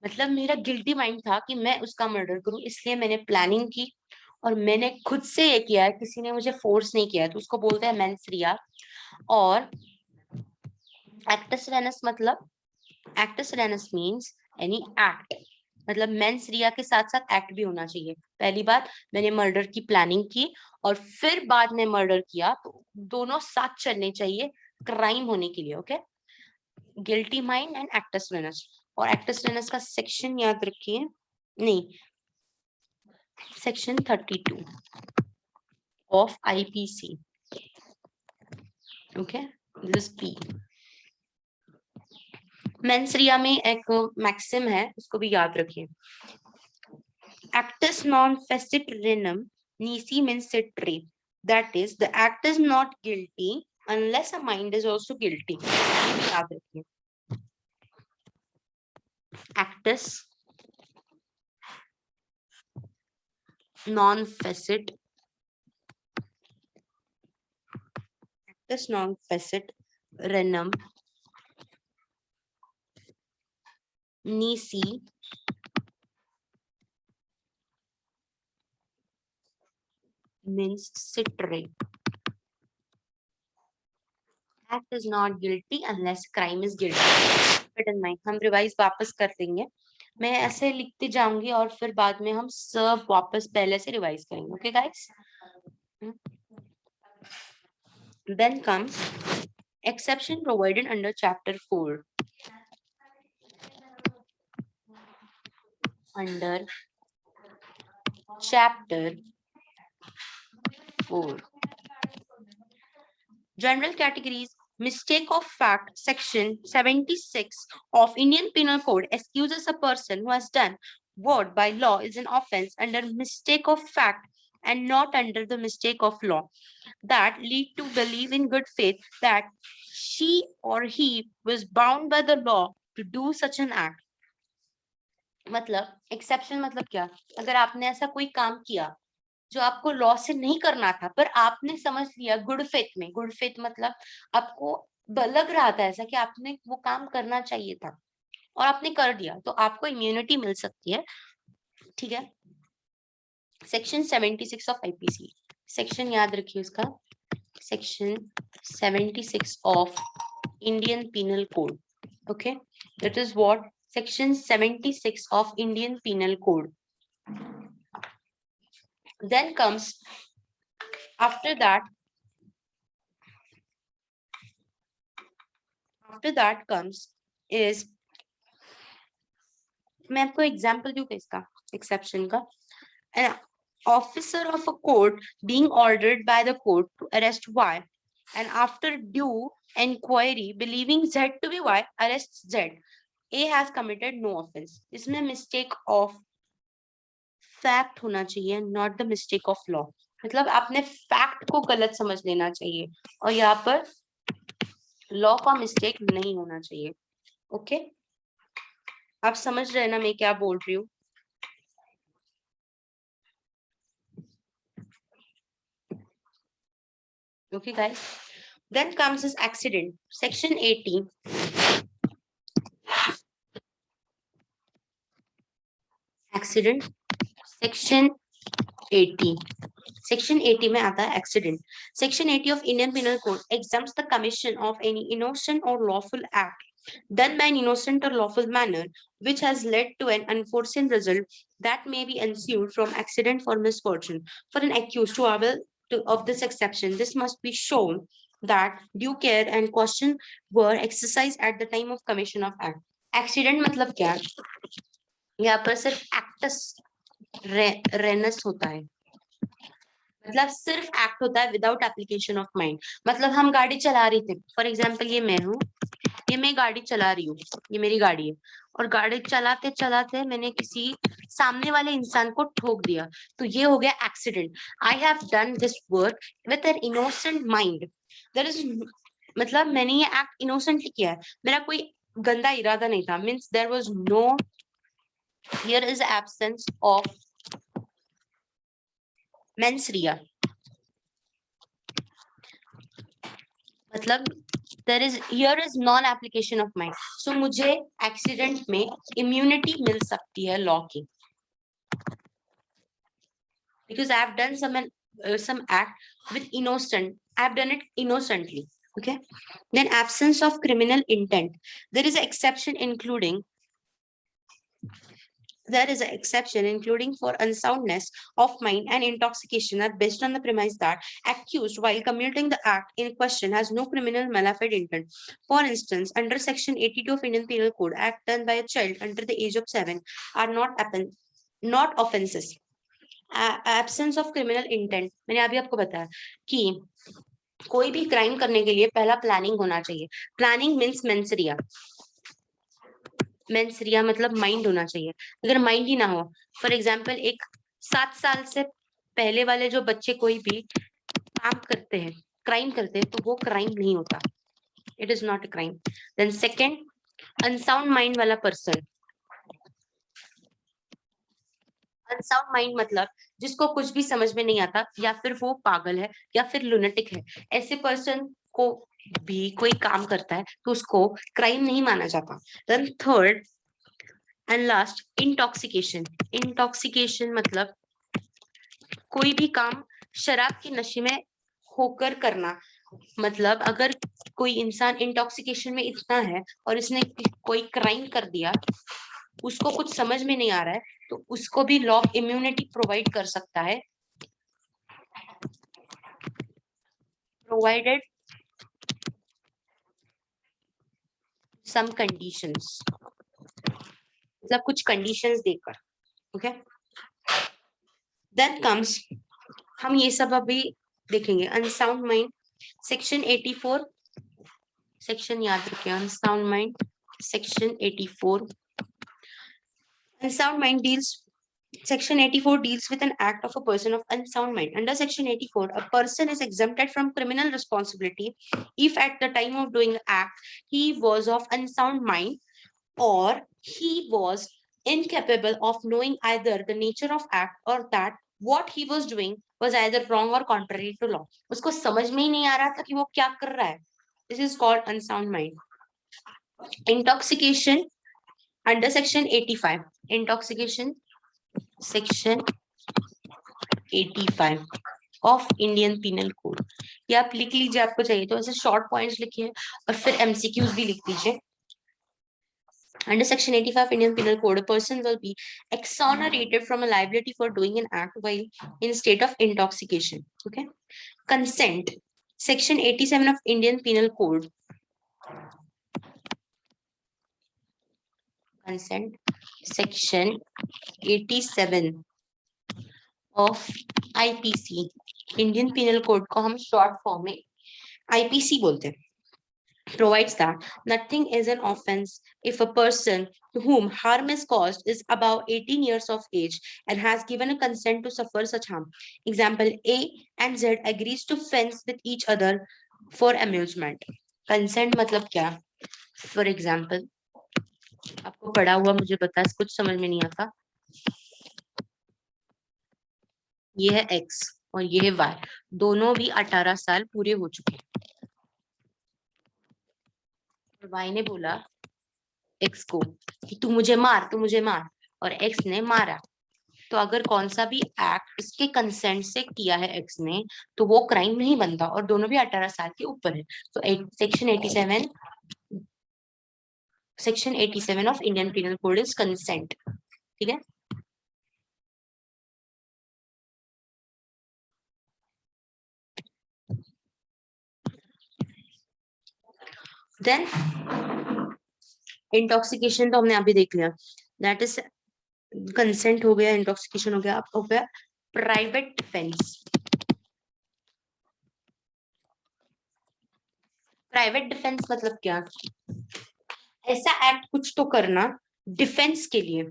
मतलब मेरा guilty mind था कि मैं उसका murder करूं, इसलिए मैंने प्लानिंग की और मैंने खुद से ये किया है, किसी ने मुझे फोर्स नहीं किया, तो उसको बोलते हैं मेंस-रिया। और एक्टस रेनस मतलब acts rhesus means any act, मतलब मेंस-रिया के साथ साथ एक्ट भी होना चाहिए। पहली बात, मैंने मर्डर की प्लानिंग की और फिर बाद में मर्डर किया, तो दोनों साथ चलने चाहिए क्राइम होने के लिए। Okay, guilty mind and actus reus. और एक्टस रेनस का सेक्शन याद रखिए, नहीं, section 32 of IPC। Okay, this पी। मेंस-रिया में एक मैक्सिम है, उसको भी याद रखिए। Actus non facit renum nisi mensit re, that is the act is not guilty unless a mind is also guilty। ये भी याद रखिए। Actus non facit renum nisi means citrate. Act is not guilty unless crime is guilty. But in mind, हम revise वापस कर देंगे. मैं ऐसे लिखती जाऊंगी और फिर बाद में हम सब वापस पहले से रिवाइज करेंगे. Okay guys? Then comes exception provided under chapter 4. Under chapter 4. General categories. Mistake of fact. Section 76 of Indian Penal Code excuses a person who has done what by law is an offense under mistake of fact and not under the mistake of law, that lead to believe in good faith that she or he was bound by the law to do such an act. मतलब exception मतलब क्या? अगर आपने ऐसा कोई काम किया जो आपको लॉ से नहीं करना था, पर आपने समझ लिया गुड फेथ में. गुड फेथ मतलब आपको लग रहा था ऐसा कि आपने वो काम करना चाहिए था और आपने कर दिया, तो आपको इम्यूनिटी मिल सकती है. ठीक है? Section 76 of IPC. सेक्शन याद रखिए उसका. Section 76 of Indian penal code. Okay, that is what section 76 of Indian penal code. Then comes after that comes is, मैं आपको एग्जांपल दूं इसका एक्सेप्शन का. An officer of a court being ordered by the court to arrest Y, and after due inquiry believing Z to be Y arrests Z. A has committed no offense. इसमें mistake of fact होना चाहिए, not the mistake of law. मतलब आपने fact को गलत समझ लेना चाहिए और यहाँ पर लॉ का मिस्टेक नहीं होना चाहिए. ओके, आप समझ रहे हैं ना मैं क्या बोल रही हूँ? Okay guys, then comes this accident. Section 80. Accident. Section 80. Section 80 में आता है accident. Section 80 of Indian Penal Code exempts the commission of any innocent or lawful act done by an innocent or lawful manner which has led to an unforeseen result that may be ensued from accident or misfortune. For an accused to avail of this exception, this must be shown that due care and caution were exercised at the time of commission of act. Accident मतलब क्या? यहाँ पर सिर्फ acts rhesus होता है, मतलब सिर्फ act होता है विदाउट एप्लीकेशन ऑफ माइंड. मतलब हम गाड़ी चला रही थे, फॉर एग्जांपल ये मैं हूँ, ये मैं गाड़ी चला रही हूँ, ये मेरी गाड़ी है, और गाड़ी चलाते चलाते मैंने किसी सामने वाले इंसान को ठोक दिया, तो ये हो गया accident. I have done this work with an innocent mind. There is, मतलब मैंने ये एक्ट इनोसेंटली किया है, मेरा कोई गंदा इरादा नहीं था. Means there was no, here is absence of mens rea. मतलब there is, here is non application of mind. So मुझे एक्सीडेंट में इम्यूनिटी मिल सकती है लॉ की, because I have done some act with innocent, I have done it innocently. Okay, then absence of criminal intent. There is an exception including for unsoundness of mind and intoxication are based on the premise that accused while committing the act in question has no criminal malafide intent. For instance, under section 82 of Indian Penal Code, act done by a child under the age of 7 are not offenses. Absence of criminal intent, मैंने अभी आपको बताया कि कोई भी crime करने के लिए पहला प्लानिंग होना चाहिए. Planning means mens rea. मेंसरिया मतलब माइंड होना चाहिए. अगर माइंड ही ना हो, फॉर एग्जाम्पल एक 7 साल से पहले वाले जो बच्चे कोई भी काम करते हैं, क्राइम करते हैं, तो वो क्राइम नहीं होता. It is not a crime. Then second, unsound mind वाला पर्सन. अनसाउंड माइंड मतलब जिसको कुछ भी समझ में नहीं आता, या फिर वो पागल है या फिर लुनेटिक है. ऐसे पर्सन को भी कोई काम करता है तो उसको क्राइम नहीं माना जाता. Then third and last, intoxication. Intoxication मतलब कोई भी काम शराब के नशे में होकर करना, मतलब अगर कोई इंसान इंटॉक्सिकेशन में इतना है और इसने कोई क्राइम कर दिया, उसको कुछ समझ में नहीं आ रहा है, तो उसको भी लॉ इम्यूनिटी प्रोवाइड कर सकता है, प्रोवाइडेड सम कंडीशंस, मतलब कुछ कंडीशंस देकर। ओके, देन कम्स, हम ये सब अभी देखेंगे। अनसाउंड माइंड, सेक्शन 84, सेक्शन याद रखें, unsound mind section 84। Unsound mind deals, Section 84 deals with an act of a person of unsound mind. Under Section 84, a person is exempted from criminal responsibility if at the time of doing the act he was of unsound mind or he was incapable of knowing either the nature of act or that what he was doing was either wrong or contrary to law. उसको समझ में ही नहीं आ रहा था कि वो क्या कर रहा है. This is called unsound mind. Intoxication under Section 85. Intoxication, Section 85 of Indian penal code. ये आप लिख लीजिए, आपको चाहिए तो ऐसे शॉर्ट पॉइंट्स लिखिए और फिर एमसीक्यूज भी लिख दीजिए. Under Section 85 Indian Penal Code, a person will be exonerated from a liability for doing an act while in state of intoxication. Okay. Consent. Section 87 of Indian Penal Code. Consent. Section 87 of IPC. Indian Penal Code को हम short form में IPC बोलते हैं. Provides that nothing is an offense if a person to whom harm is caused is above 18 years of age and has given a consent to suffer such harm. Example, A and Z agrees to fence with each other for amusement. Consent मतलब क्या? For example, आपको पढ़ा हुआ मुझे पता है, कुछ समझ में नहीं आता. ये है X और ये है Y, दोनों भी 18 साल पूरे हो चुके हैं. Y ने बोला X को कि तू मुझे मार, तू मुझे मार, और X ने मारा. तो अगर कौन सा भी एक्ट इसके कंसेंट से किया है X ने, तो वो क्राइम नहीं बनता और दोनों भी 18 साल के ऊपर है. तो section 87 of Indian penal code is consent. ठीक है. देन इंटॉक्सिकेशन तो हमने अभी देख लिया, दैट इज कंसेंट हो गया, इंटॉक्सिकेशन हो गया. अब हो गया प्राइवेट डिफेंस. प्राइवेट डिफेंस मतलब क्या? ऐसा एक्ट कुछ तो करना डिफेंस के लिए.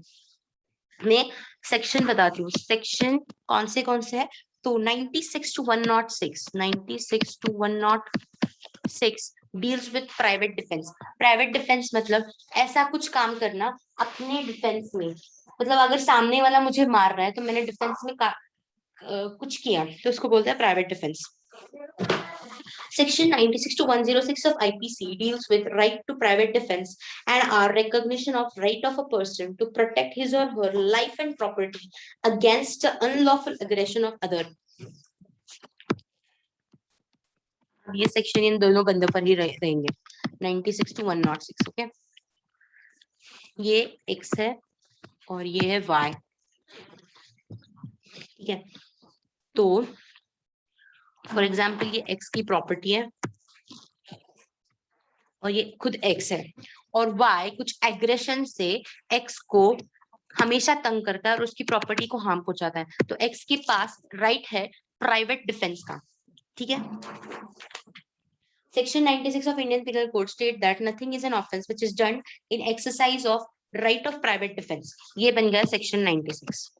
मैं सेक्शन बताती हूँ. सेक्शन कौन से है? तो 96 to 106, 96 to 106 deals with private defence. Private defence मतलब ऐसा कुछ काम करना अपने डिफेंस में, मतलब अगर सामने वाला मुझे मार रहा है तो मैंने डिफेंस में कुछ किया, तो उसको बोलते हैं private defence. Section 96 to 106 of IPC deals with right to private defense and our recognition of right of a person to protect his or her life and property against the unlawful aggression of other. ये section in दोनों बंदों पर ही रहेंगे, 96 to 106. Okay, ये X है और ये है Y. ठीक है. तो फॉर एग्जाम्पल ये X की प्रॉपर्टी है और ये खुद X है, और Y कुछ एग्रेशन से X को हमेशा तंग करता है और उसकी प्रॉपर्टी को हार्म पहुंचाता है. तो X के पास राइट है प्राइवेट डिफेंस का. ठीक है. Section 96 of Indian Penal Code state that nothing is an offense which is done in exercise of right of private defense. ये बन गया Section 96,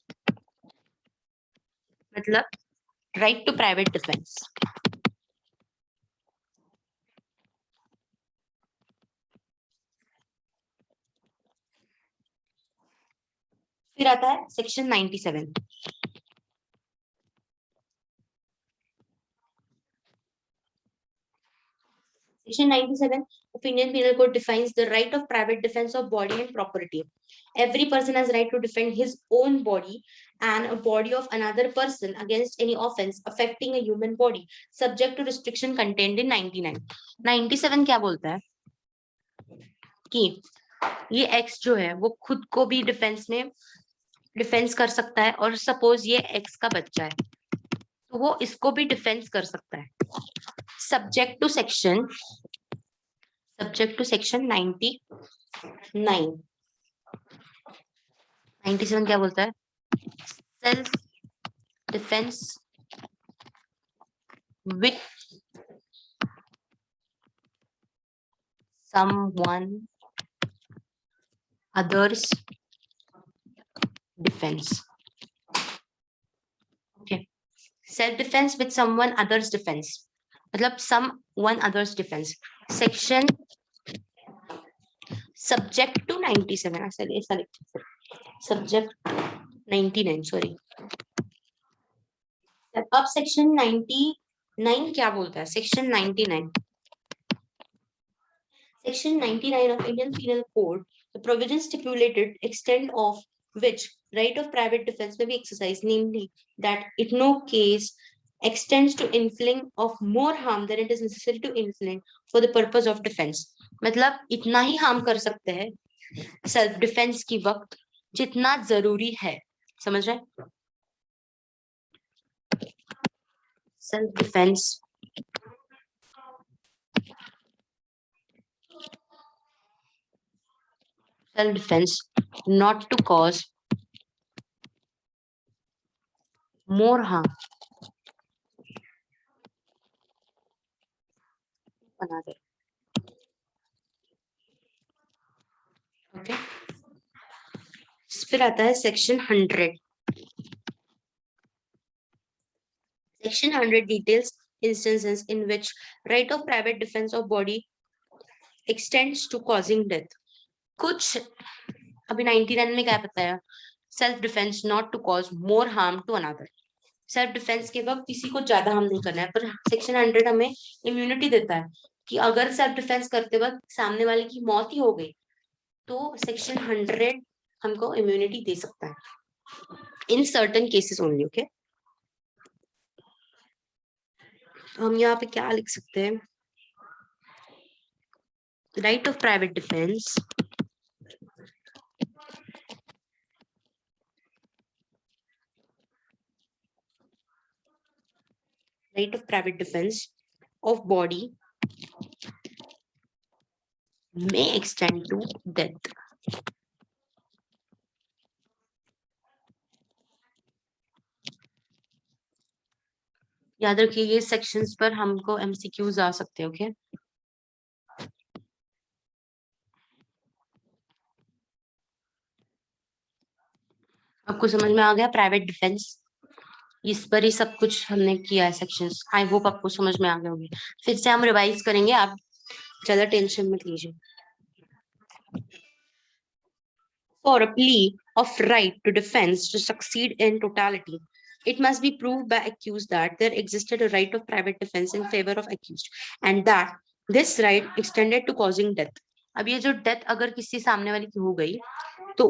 मतलब right to private defense. फिर आता है Section 97. Section 97 of Indian Penal Code defines the right of private defense of body and property. Every person has right to defend his own body and a body of another person against any offense affecting a human body, subject to restriction contained in 99. 97 क्या बोलता है कि ये x जो है वो खुद को भी डिफेंस कर सकता है, और सपोज ये एक्स का बच्चा है तो वो इसको भी डिफेंस कर सकता है, सब्जेक्ट टू सेक्शन 99. 97 क्या बोलता है? Self defence with someone others defense. Okay, self defense with someone others defense मतलब someone others defense. Section subject to 97 ऐसा subject 99 sorry. अब section 99 क्या बोलता है? Section 99 of Indian Penal Code, the provisions stipulated extent of which right of private defense may be exercised, namely that it no case extends to inflicting of more harm than it is necessary to inflict for the purpose of defense. मतलब इतना ही harm कर सकते हैं self defence की वक्त जितना जरूरी है, समझ रहे? Self defence not to cause more harm another. Okay, फिर आता है section 100. Section 100 details instances in which right of private defense of body extends to causing death. कुछ अभी 99 में क्या बताया? Self defence not to cause more harm to another. Self defence के वक्त किसी को ज्यादा हार्म नहीं करना है, पर सेक्शन 100 हमें इम्यूनिटी देता है कि अगर सेल्फ डिफेंस करते वक्त सामने वाले की मौत ही हो गई तो सेक्शन 100 हमको इम्यूनिटी दे सकता है in certain cases only. Okay, तो हम यहाँ पे क्या लिख सकते हैं? Right of private defence of body may extend to death. याद रखिए ये सेक्शंस पर हमको एमसीक्यूज आ सकते हैं. ओके, आपको समझ में आ गया? प्राइवेट डिफेंस, इस पर ही सब कुछ हमने किया है सेक्शंस. आई होप आपको समझ में आ गया होगी. फिर से हम रिवाइज करेंगे, आप ज्यादा टेंशन मत लीजिए. For a plea of right to defense to succeed in totality, it must be proved by accused that there existed a right of private defense in favor of accused and that this right extended to causing death. अब ये जो death अगर किसी सामने वाले की हो गई तो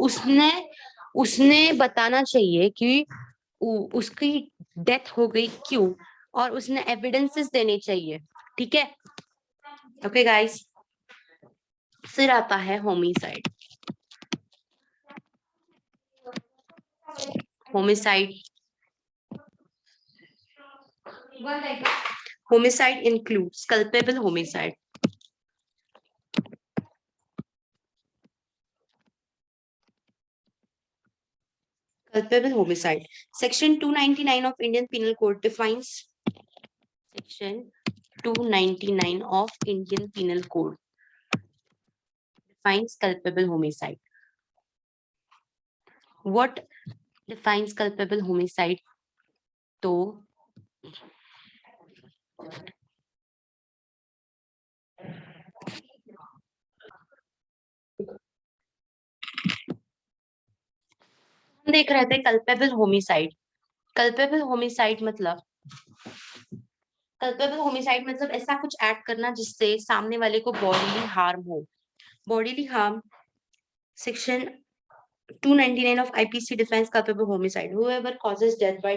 उसने बताना चाहिए कि उसकी डेथ हो गई क्यों, और उसने एविडेंसेस देने चाहिए. ठीक है? ओके गाइस, फिर आता है homicide. Homicide includes culpable homicide. Culpable homicide. Section 299 of Indian Penal Code defines Section 299 of Indian Penal Code defines culpable homicide. What defines culpable homicide? तो देख रहे थे कल्पेबल होमिसाइड. कल्पेबल होमिसाइड मतलब culpable homicide मतलब ऐसा कुछ act करना जिससे सामने वाले को बॉडीली हार्म हो। Bodily harm, section 299 of IPC defines culpable homicide. Whoever causes death by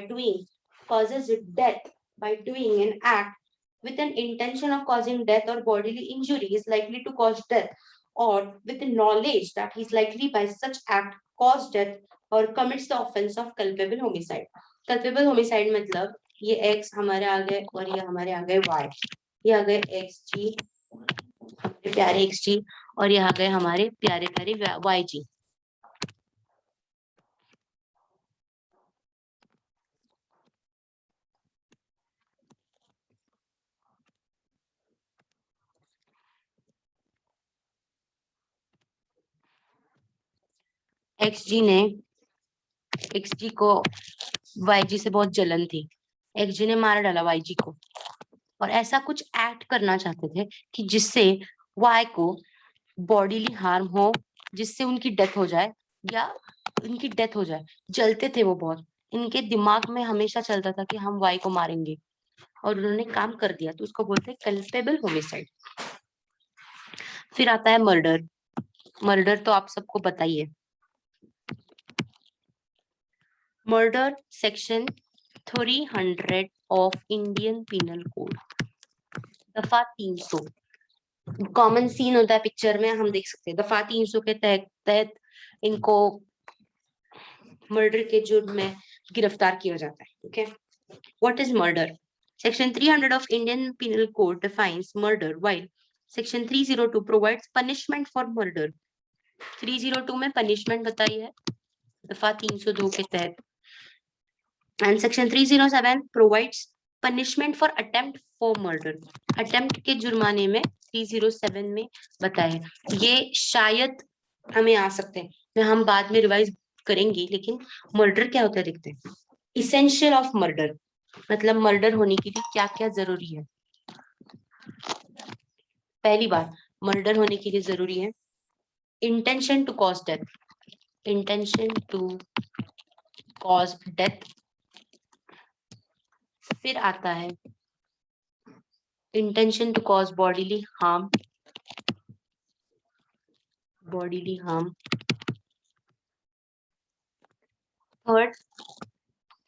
doing an act with an intention of causing death or bodily injury is likely to cause death, or with the knowledge that he is likely by such act cause death or commits the offense of culpable homicide. Culpable homicide मतलब ये X हमारे आ गए और ये हमारे आ गए Y, ये आ गए XG, हमारे प्यारे XG, और ये आ गए हमारे प्यारे प्यारे YG। XG को YG से बहुत जलन थी, XG ने मार डाला YG को, और ऐसा कुछ एक्ट करना चाहते थे कि जिससे Y को बॉडीली हार्म हो, जिससे उनकी डेथ हो जाए या उनकी डेथ हो जाए। जलते थे वो बहुत, इनके दिमाग में हमेशा चलता था कि हम Y को मारेंगे, और उन्होंने काम कर दिया, तो उसको बोलते हैं कल्पेबल होमिसाइड। फिर आता है मर्डर। मर्डर तो आप सबको पता ही है। Murder section 300 of Indian penal code, दफा 300। कॉमन सीन होता है पिक्चर में, हम देख सकते हैं। दफा 300 के तहत इनको मर्डर के जुर्म में गिरफ्तार किया जाता है। Okay, what is murder? Section 300 of Indian penal code defines murder, while section 302 provides punishment for murder. 302 में पनिशमेंट बताई है दफा 302 के तहत, and section 307 provides punishment for attempt for murder. Attempt के जुर्माने में 307 में बताया है। ये शायद हमें आ सकते हैं, हम बाद में रिवाइज करेंगे, लेकिन मर्डर क्या होता है देखते हैं। इसेंशियल ऑफ मर्डर मतलब मर्डर होने के लिए क्या क्या जरूरी है। पहली बात, मर्डर होने के लिए जरूरी है intention to cause death, intention to cause death. फिर आता है intention to cause bodily harm, bodily harm.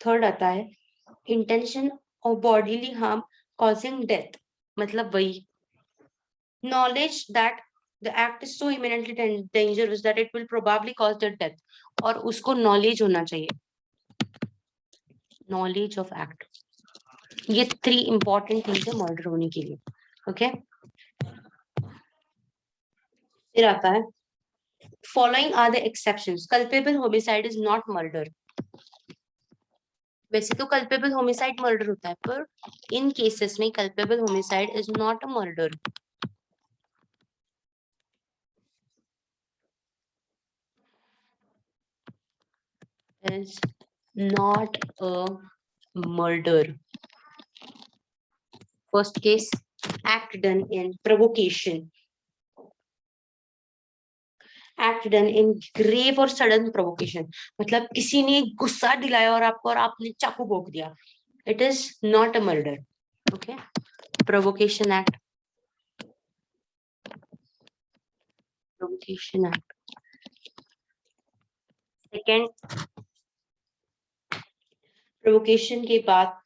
Third आता है intention of bodily harm causing death, मतलब वही knowledge that the act is so imminently dangerous that it will probably cause the death, और उसको knowledge होना चाहिए, knowledge of act। ये 3 important things है मर्डर होने के लिए। ओके, फिर आता है following are the exceptions, culpable homicide is not murder। वैसे तो culpable homicide murder होता है, पर इन केसेस में culpable homicide is not a murder। is not a murder। First case, act done in provocation, act done in grave और sudden provocation, मतलब किसी ने गुस्सा दिलाया और आपको, और आपने चाकू भोंक दिया, it is not a murder। okay, provocation act, provocation act। second, provocation के बाद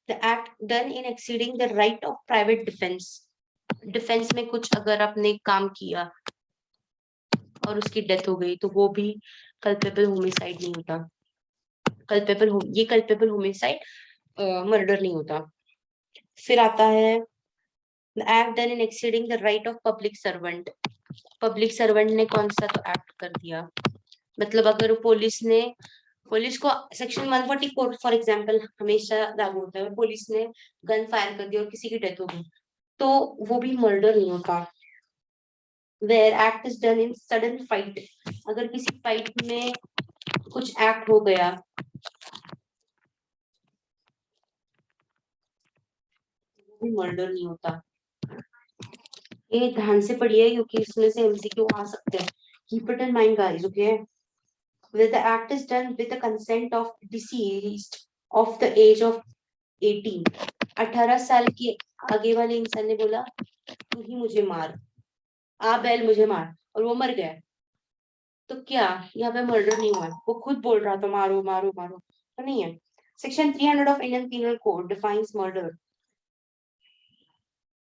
the act done in exceeding the right of private defense, defence में कुछ अगर आपने काम किया और उसकी डेथ हो गई, तो वो भी कल्पेबल होमिसाइड नहीं होता। ये कल्पेबल होमिसाइड मर्डर नहीं होता। फिर आता है act done in exceeding the right of public servant. Public servant ने कौन सा तो एक्ट कर दिया, मतलब अगर पुलिस को सेक्शन 144 फॉर एग्जांपल हमेशा लागू होता है, पुलिस ने गन फायर कर दिया और किसी की डेथ हो गई, तो वो भी मर्डर नहीं होता। Where act is done in sudden fight, अगर किसी फाइट में कुछ एक्ट हो गया, वो भी मर्डर नहीं होता। ये ध्यान से पढ़िए क्योंकि इसमें से एमसीक्यू आ सकते हैं। Keep it in mind guys, okay? Where the act is done with the consent of deceased of the age of 18, 18 साल के आगे वाले इंसान ने बोला तू ही मुझे मार, आ बैल मुझे मार, और वो मर गया, तो क्या यहाँ पे मर्डर नहीं हुआ? वो खुद बोल रहा था मारो मारो मारो, तो नहीं है। Section 300 of Indian penal code defines murder.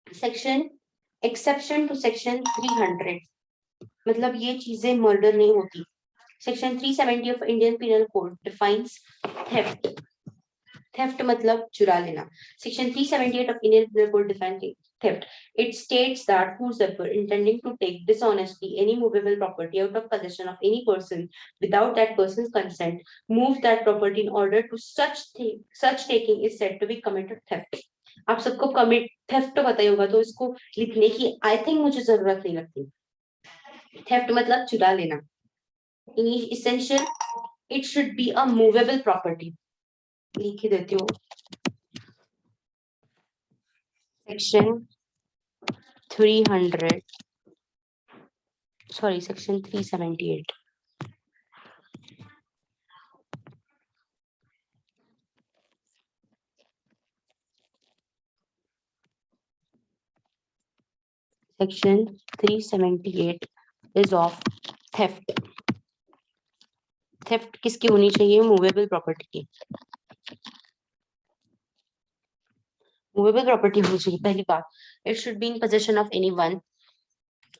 Section exception to section 300, मतलब ये चीजें मर्डर नहीं होती। Section 370 of Indian penal code defines theft. Theft मतलब चुरा लेना। Section 378 of Indian Penal Code defines theft. It states that whosoever intending to take dishonestly any movable property out of possession of any person without that person's consent moves that property in order to such taking is said to be committed theft. आप सबको commit theft तो पता ही होगा, तो इसको लिखने की I think मुझे जरूरत नहीं लगती। थेफ्ट मतलब चुरा लेना। Essential it should be a movable property, लिख ही देती हूँ। Section 300, sorry, section 378. Section 378 is of theft. Theft किसकी होनी चाहिए? मूवेबल प्रॉपर्टी की। मूवेबल प्रॉपर्टी होनी चाहिए, पहली बात। It should be in possession of anyone.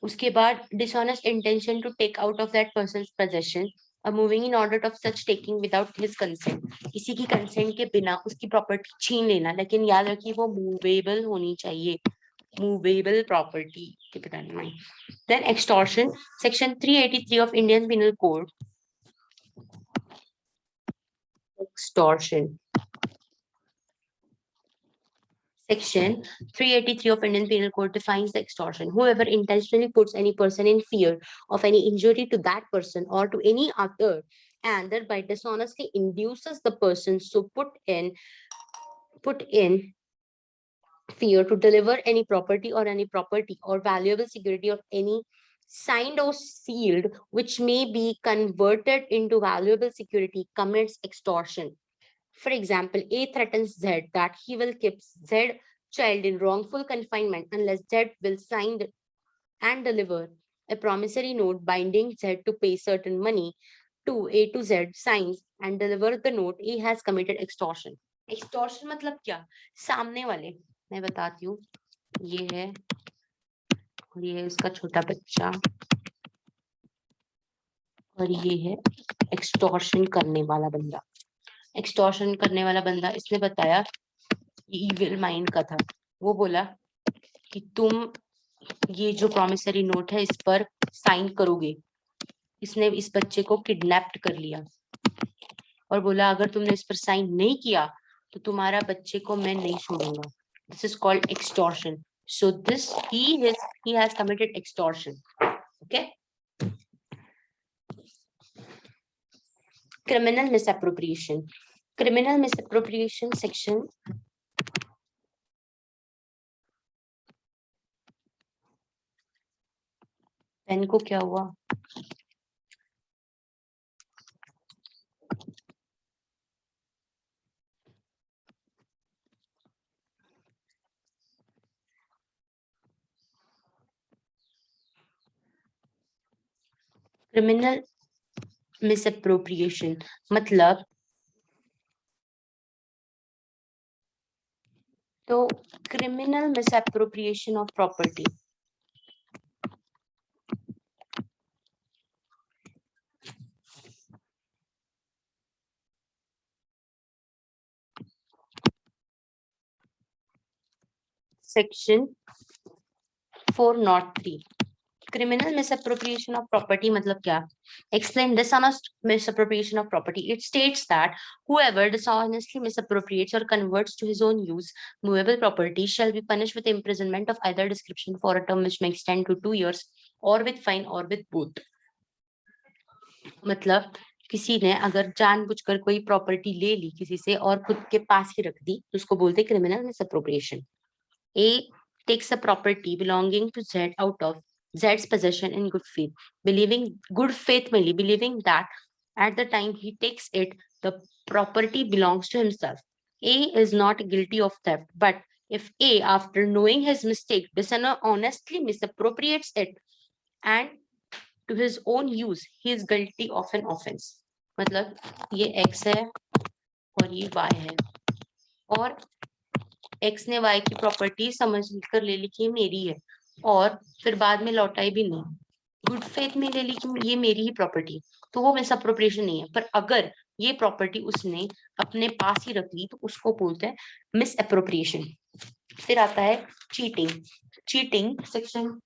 उसके बाद dishonest intention to take out of that person's possession और moving in order of such taking without his consent, किसी की कंसेंट के बिना उसकी प्रॉपर्टी छीन लेना, लेकिन याद रखिए वो मूवेबल होनी चाहिए, movable property. keep it in mind. Then extortion, section 383 of Indian Penal Code. Extortion. Section 383 of Indian Penal Code defines the extortion. Whoever intentionally puts any person in fear of any injury to that person or to any other and thereby dishonestly induces the person to put in fear to deliver any property or valuable security or any signed or sealed which may be converted into valuable security commits extortion. For example, A threatens Z that he will keep Z child in wrongful confinement unless Z will sign and deliver a promissory note binding Z to pay certain money to A to Z signs and deliver the note. A has committed extortion. Extortion मतलब क्या? सामने वाले, मैं बताती हूँ, ये है और ये है उसका छोटा बच्चा और ये है एक्सटॉर्शन करने वाला बंदा। एक्सटॉर्शन करने वाला बंदा, इसने बताया इविल माइंड का था। वो बोला कि तुम ये जो प्रॉमिसरी नोट है इस पर साइन करोगे। इसने इस बच्चे को किडनैप्ड कर लिया और बोला अगर तुमने इस पर साइन नहीं किया तो तुम्हारा बच्चे को मैं नहीं छोड़ूंगा। This is called extortion. So this he has committed extortion. Okay. Criminal misappropriation. Criminal misappropriation section. Pen को क्या हुआ? क्रिमिनल मिसअप्रोप्रिएशन मतलब तो criminal misappropriation of property section 403. Criminal misappropriation of property मतलब क्या? Explain dishonest misappropriation of property. It states that whoever dishonestly misappropriates or converts to his own use movable property shall be punished with imprisonment of either description for a term which may extend to 2 years or with fine or with both. मतलब किसी ने अगर जानबूझकर कोई property ले ली किसी से और खुद के पास ही रख दी तो उसको बोलते criminal misappropriation. A takes a property belonging to Z out of Z's possession in good faith, believing that at the time he takes it, the property belongs to himself. A is not guilty of theft, but if A, after knowing his mistake, dishonestly misappropriates it and to his own use, he is guilty of an offense. मतलब ये X है और ये Y है, और X ने Y की property समझ कर ले ली कि ये मेरी है, और फिर बाद में लौटाई भी नहीं, गुड फेथ में ले ली कि ये मेरी ही प्रॉपर्टी, तो वो मिसअप्रोप्रिएशन नहीं है। पर अगर ये प्रॉपर्टी उसने अपने पास ही रख ली तो उसको बोलते हैं मिस अप्रोप्रिएशन। फिर आता है cheating. Cheating section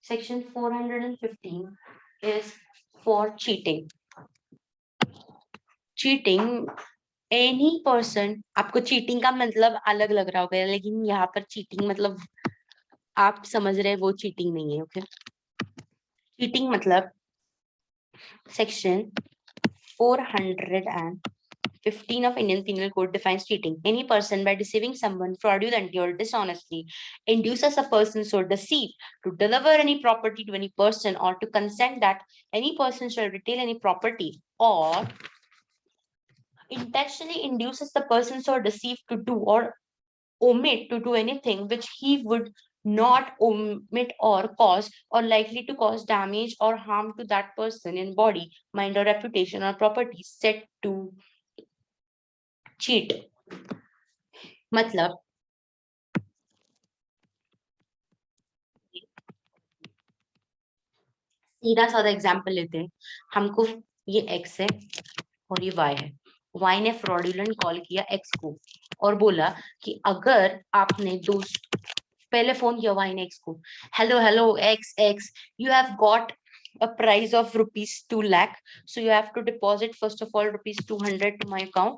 415 is for cheating. Cheating any person, आपको चीटिंग का मतलब अलग लग रहा होगा, लेकिन यहाँ पर चीटिंग मतलब आप समझ रहे हैं वो चीटिंग नहीं है। ओके, चीटिंग मतलब section 415 of Indian Penal Code defines cheating. Any person by deceiving someone fraudulently or dishonestly induces a person so deceived to deliver any property to any person or to consent that any person shall retail any property, or intentionally induces the person so deceived to do or omit to do anything which he would not omit or cause or likely to cause damage or harm to that person in body, mind or reputation or property set to cheat। मतलब सीधा साधा example लेते हैं, हमको ये X है और ये Y है। Y ने फ्रॉडुलेंट कॉल किया X को और बोला कि अगर आपने पहले फोन किया Y ने X को, hello hello X, you have got a price of ₹2 lakh, so you have to deposit first of all ₹200 to my account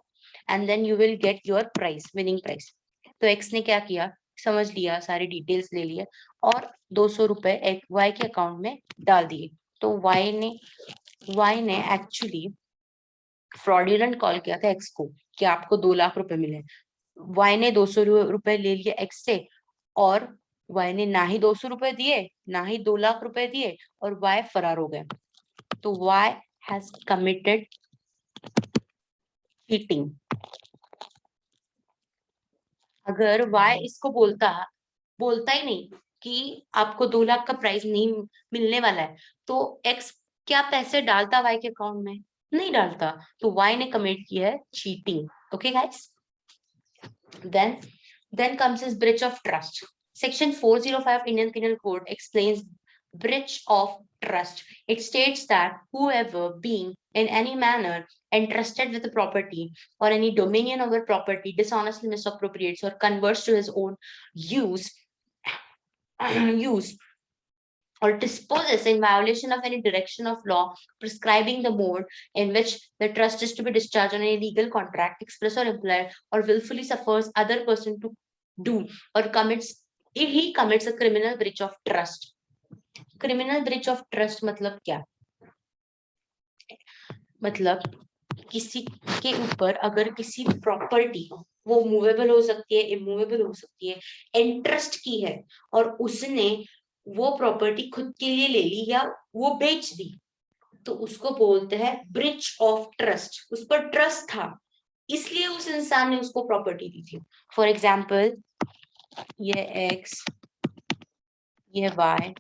and then you will get your prize, winning prize। तो X ने क्या किया, समझ लिया, सारी details ले लिया और 200 रुपए Y के अकाउंट में डाल दिए। तो Y ने एक्चुअली फ्रॉडुलेंट कॉल किया था X को कि आपको 2 लाख रुपए मिले। Y ने 200 रुपए ले लिए X से और Y ने ना ही 200 रुपए दिए ना ही 2 लाख रुपए दिए और Y फरार हो गए। तो Y हैज कमिटेड चीटिंग। अगर Y इसको बोलता ही नहीं कि आपको 2 लाख का प्राइस नहीं मिलने वाला है, तो X क्या पैसे डालता Y के अकाउंट में? नहीं डालता। तो Y ने कमिट किया है cheating. Okay guys, then comes his breach of trust। Section 405 Indian Penal Code explains breach of trust. It states that whoever being in any manner entrusted with the property or any dominion over property dishonestly misappropriates or converts to his own use or disposes in violation of any direction of law prescribing the mode in which the trust is to be discharged on any legal contract, express or implied, or willfully suffers other person to do or he commits a criminal breach of trust। Criminal breach of trust मतलब क्या? मतलब किसी के ऊपर अगर किसी property, वो movable हो सकती है, इमूवेबल हो सकती है, इंटरेस्ट की है और उसने वो प्रॉपर्टी खुद के लिए ले ली या वो बेच दी, तो उसको बोलते हैं ब्रीच ऑफ ट्रस्ट। उस पर ट्रस्ट था इसलिए उस इंसान ने उसको प्रॉपर्टी दी थी। फॉर एग्जाम्पल ये X, ये Y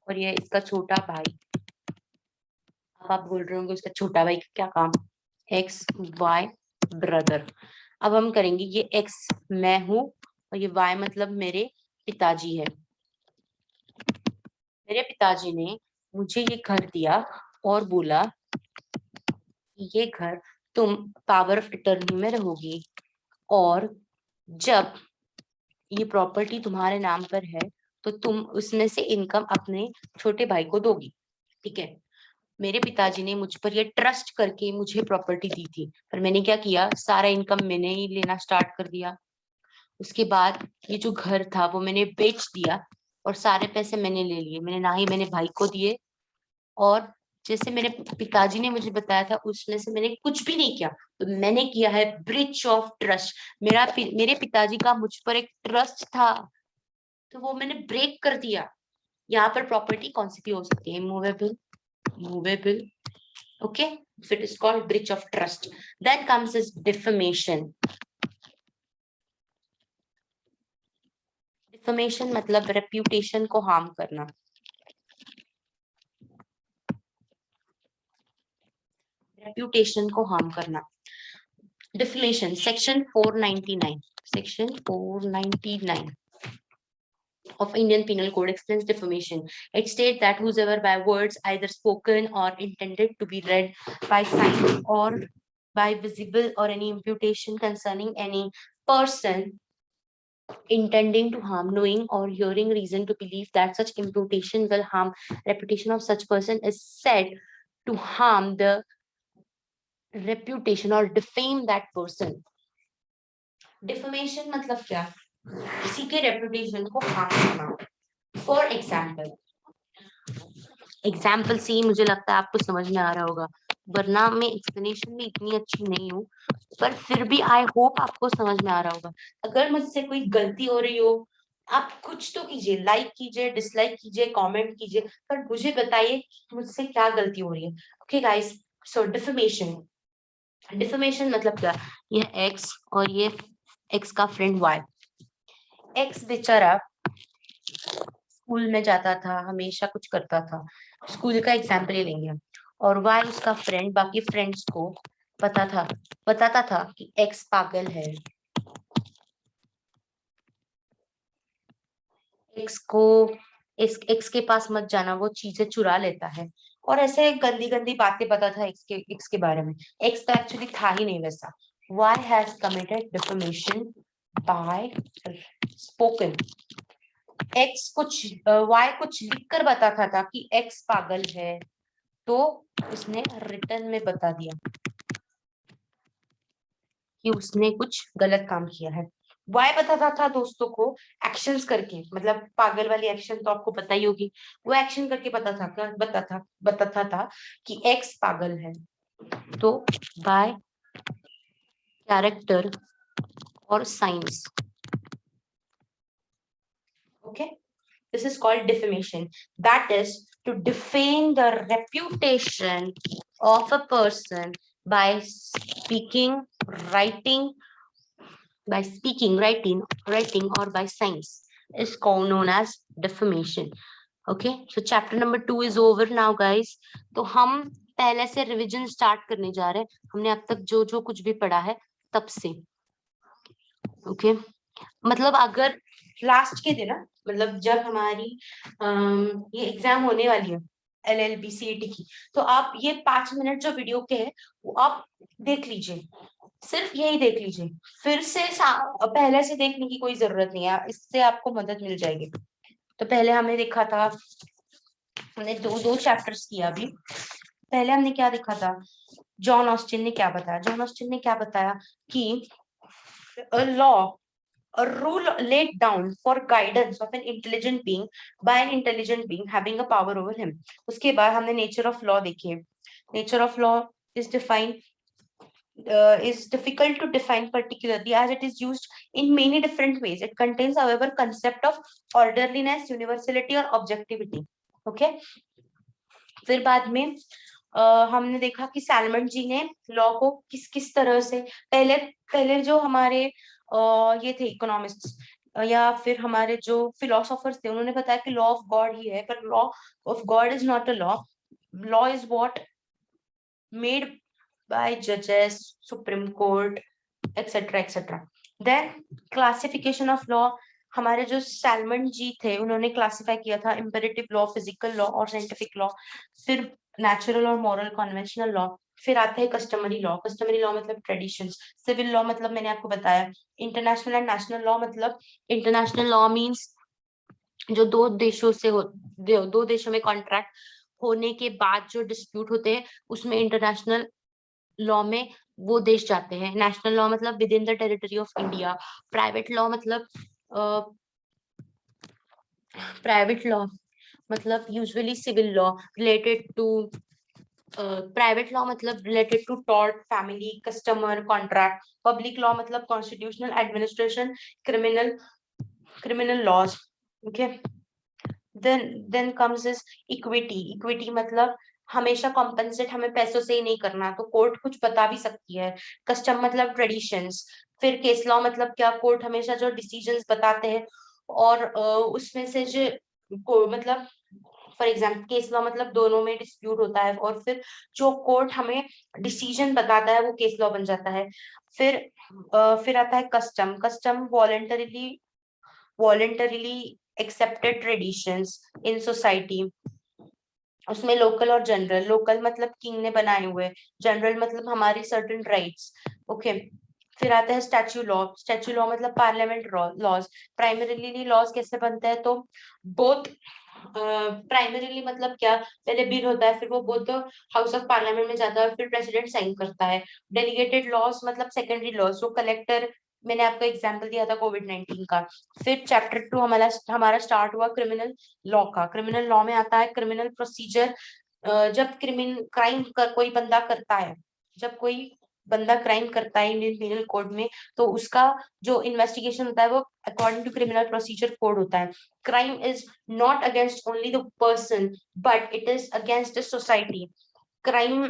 और ये इसका छोटा भाई। अब आप बोल रहे होंगे उसका छोटा भाई का क्या काम? X Y brother. अब हम करेंगे ये X मैं हूं और ये Y मतलब मेरे पिताजी है। मेरे पिताजी ने मुझे ये घर दिया और बोला ये घर तुम पावर ऑफ अटर्नी में रहोगी और जब ये प्रॉपर्टी तुम्हारे नाम पर है तो तुम उसमें से इनकम अपने छोटे भाई को दोगी। ठीक है, मेरे पिताजी ने मुझ पर ये ट्रस्ट करके मुझे प्रॉपर्टी दी थी, पर मैंने क्या किया, सारा इनकम मैंने ही लेना स्टार्ट कर दिया। उसके बाद ये जो घर था वो मैंने बेच दिया और सारे पैसे मैंने ले लिए। मैंने ना ही मैंने भाई को दिए और जैसे मेरे पिताजी ने मुझे बताया था उसमें से मैंने कुछ भी नहीं किया। तो मैंने किया है ब्रीच ऑफ ट्रस्ट। मेरे पिताजी का मुझ पर एक ट्रस्ट था तो वो मैंने ब्रेक कर दिया। यहाँ पर प्रॉपर्टी कौन सी भी हो सकती है, movable, movable, Okay, so it is called breach of trust. Then comes is defamation. Defamation मतलब रेप्यूटेशन को हार्म करना. रेप्यूटेशन को हार्म करना. Defamation, section 499. Section 499 of Indian Penal Code explains defamation. It states that whosoever by words either spoken or intended to be read by sign or by visible or any imputation concerning any person intending to harm, knowing or hearing reason to believe that such imputation will harm reputation of such person is said to harm the reputation or defame that person. Defamation मतलब क्या? किसी के reputation को harm करना. For example से ही मुझे लगता है आपको समझ में आ रहा होगा, वरना मैं एक्सप्लेनेशन में इतनी अच्छी नहीं हूँ, पर फिर भी आई होप आपको समझ में आ रहा होगा. अगर मुझसे कोई गलती हो रही हो, आप कुछ तो कीजिए, लाइक कीजिए, डिसलाइक कीजिए, कमेंट कीजिए, पर मुझे बताइए मुझसे क्या गलती हो रही है. ओके गाइस, सो डिफेमेशन. डिफेमेशन मतलब क्या? ये एक्स और ये एक्स का फ्रेंड वाई. एक्स बेचारा स्कूल में जाता था, हमेशा कुछ करता था, स्कूल का एग्जाम्पल ही लेंगे, और वाई उसका फ्रेंड बाकी फ्रेंड्स को बताता था कि एक्स पागल है, एक्स के पास मत जाना, वो चीजें चुरा लेता है, और ऐसे गंदी गंदी बातें पता था एक्स के बारे में. एक्स तो एक्चुअली था ही नहीं वैसा. Y has committed defamation by spoken. X कुछ वाई कुछ लिखकर बताता था कि एक्स पागल है, तो उसने रिटर्न में बता दिया कि उसने कुछ गलत काम किया है. वाई बताता था दोस्तों को एक्शंस करके, मतलब पागल वाली एक्शन तो आपको पता ही होगी, वो एक्शन करके बताता था कि एक्स पागल है. तो बाय कैरेक्टर और science. Okay, this is called defamation. That is to defame the reputation of a person by speaking, writing, writing or by signs is called known as defamation. Okay, so chapter number 2 is over now, guys. तो हम पहले से revision start करने जा रहे हैं. हमने अब तक जो जो कुछ भी पढ़ा है तब से. ओके, मतलब अगर लास्ट के दिन ना, मतलब जब हमारी ये एग्जाम होने वाली है LLB CET की, तो आप ये 5 मिनट जो वीडियो के हैं वो आप देख लीजिए, सिर्फ यही देख लीजिए. फिर से पहले से देखने की कोई जरूरत नहीं है, इससे आपको मदद मिल जाएगी. तो पहले हमने देखा था, हमने दो चैप्टर्स किया अभी. पहले हमने क्या देखा था? जॉन ऑस्टिन ने क्या बताया? जॉन ऑस्टिन ने क्या बताया कि a rule laid down for guidance of an intelligent being by an intelligent being having a power over him. उसके बाद हमने nature of law देखी. Nature of law is defined is difficult to define particularly as it is used in many different ways. It contains, however, concept of orderliness, universality और objectivity. Okay. फिर बाद में हमने देखा कि सैलमन जी ने law को किस किस तरह से, पहले जो हमारे ये थे इकोनॉमिस्ट्स या फिर हमारे जो फिलोसोफर्स थे, उन्होंने बताया कि लॉ ऑफ गॉड ही है, पर law of god is not a law. Law is what made by जजेस, supreme court, etcetera etcetera. Then classification of law, हमारे जो सैलमन जी थे उन्होंने क्लासिफाई किया था इम्पेरेटिव लॉ, फिजिकल लॉ और साइंटिफिक लॉ. फिर नेचुरल और मॉरल कन्वेंशनल लॉ. फिर आता है कस्टमरी लॉ. कस्टमरी लॉ मतलब ट्रेडिशंस. सिविल लॉ मतलब मैंने आपको बताया. इंटरनेशनल एंड नेशनल लॉ मतलब, इंटरनेशनल लॉ मींस जो दो देशों में कॉन्ट्रैक्ट होने के बाद जो डिस्प्यूट होते हैं उसमें इंटरनेशनल लॉ में वो देश जाते हैं. नेशनल लॉ मतलब with in the territory of India. Private law मतलब usually civil law related to, private law मतलब related to tort, family, customer, contract. Public law मतलब constitutional, administration, criminal laws. Okay, then comes is equity. Equity मतलब हमेशा compensate हमें पैसों से ही नहीं करना, तो कोर्ट कुछ बता भी सकती है। कस्टम मतलब ट्रेडिशंस। फिर केस लॉ मतलब क्या, कोर्ट हमेशा जो डिसीजंस बताते हैं और उसमें से जो मतलब फॉर एग्जाम्पल केस लॉ मतलब दोनों में डिस्प्यूट होता है और फिर जो कोर्ट हमें डिसीजन बताता है वो केस लॉ बन जाता है। फिर आता है custom. Custom voluntarily accepted traditions in society. उसमें लोकल और जनरल। लोकल मतलब किंग ने बनाए हुए, जनरल मतलब हमारी सर्टेन राइट्स। ओके। फिर आता है स्टैच्यू लॉ। स्टैच्यू लॉ मतलब पार्लियामेंट लॉज। प्राइमरीली लॉज कैसे बनते हैं, तो बोथ प्राइमरीली मतलब क्या, पहले बिल होता है, फिर वो बोथ हाउस ऑफ पार्लियामेंट में जाता है और फिर प्रेसिडेंट साइन करता है। डेलीगेटेड लॉज मतलब सेकेंडरी लॉज, जो कलेक्टर, मैंने आपको एग्जांपल दिया था कोविड-19 का। फिर चैप्टर 2 हमारा स्टार्ट हुआ क्रिमिनल लॉ का। क्रिमिनल लॉ में आता है क्रिमिनल प्रोसीजर। जब क्राइम कोई बंदा करता है, जब कोई बंदा क्राइम करता है इंडियन पीनल कोड में, तो उसका जो इन्वेस्टिगेशन होता है वो according to criminal procedure code होता है। Crime is not against only the person but it is against the society. Crime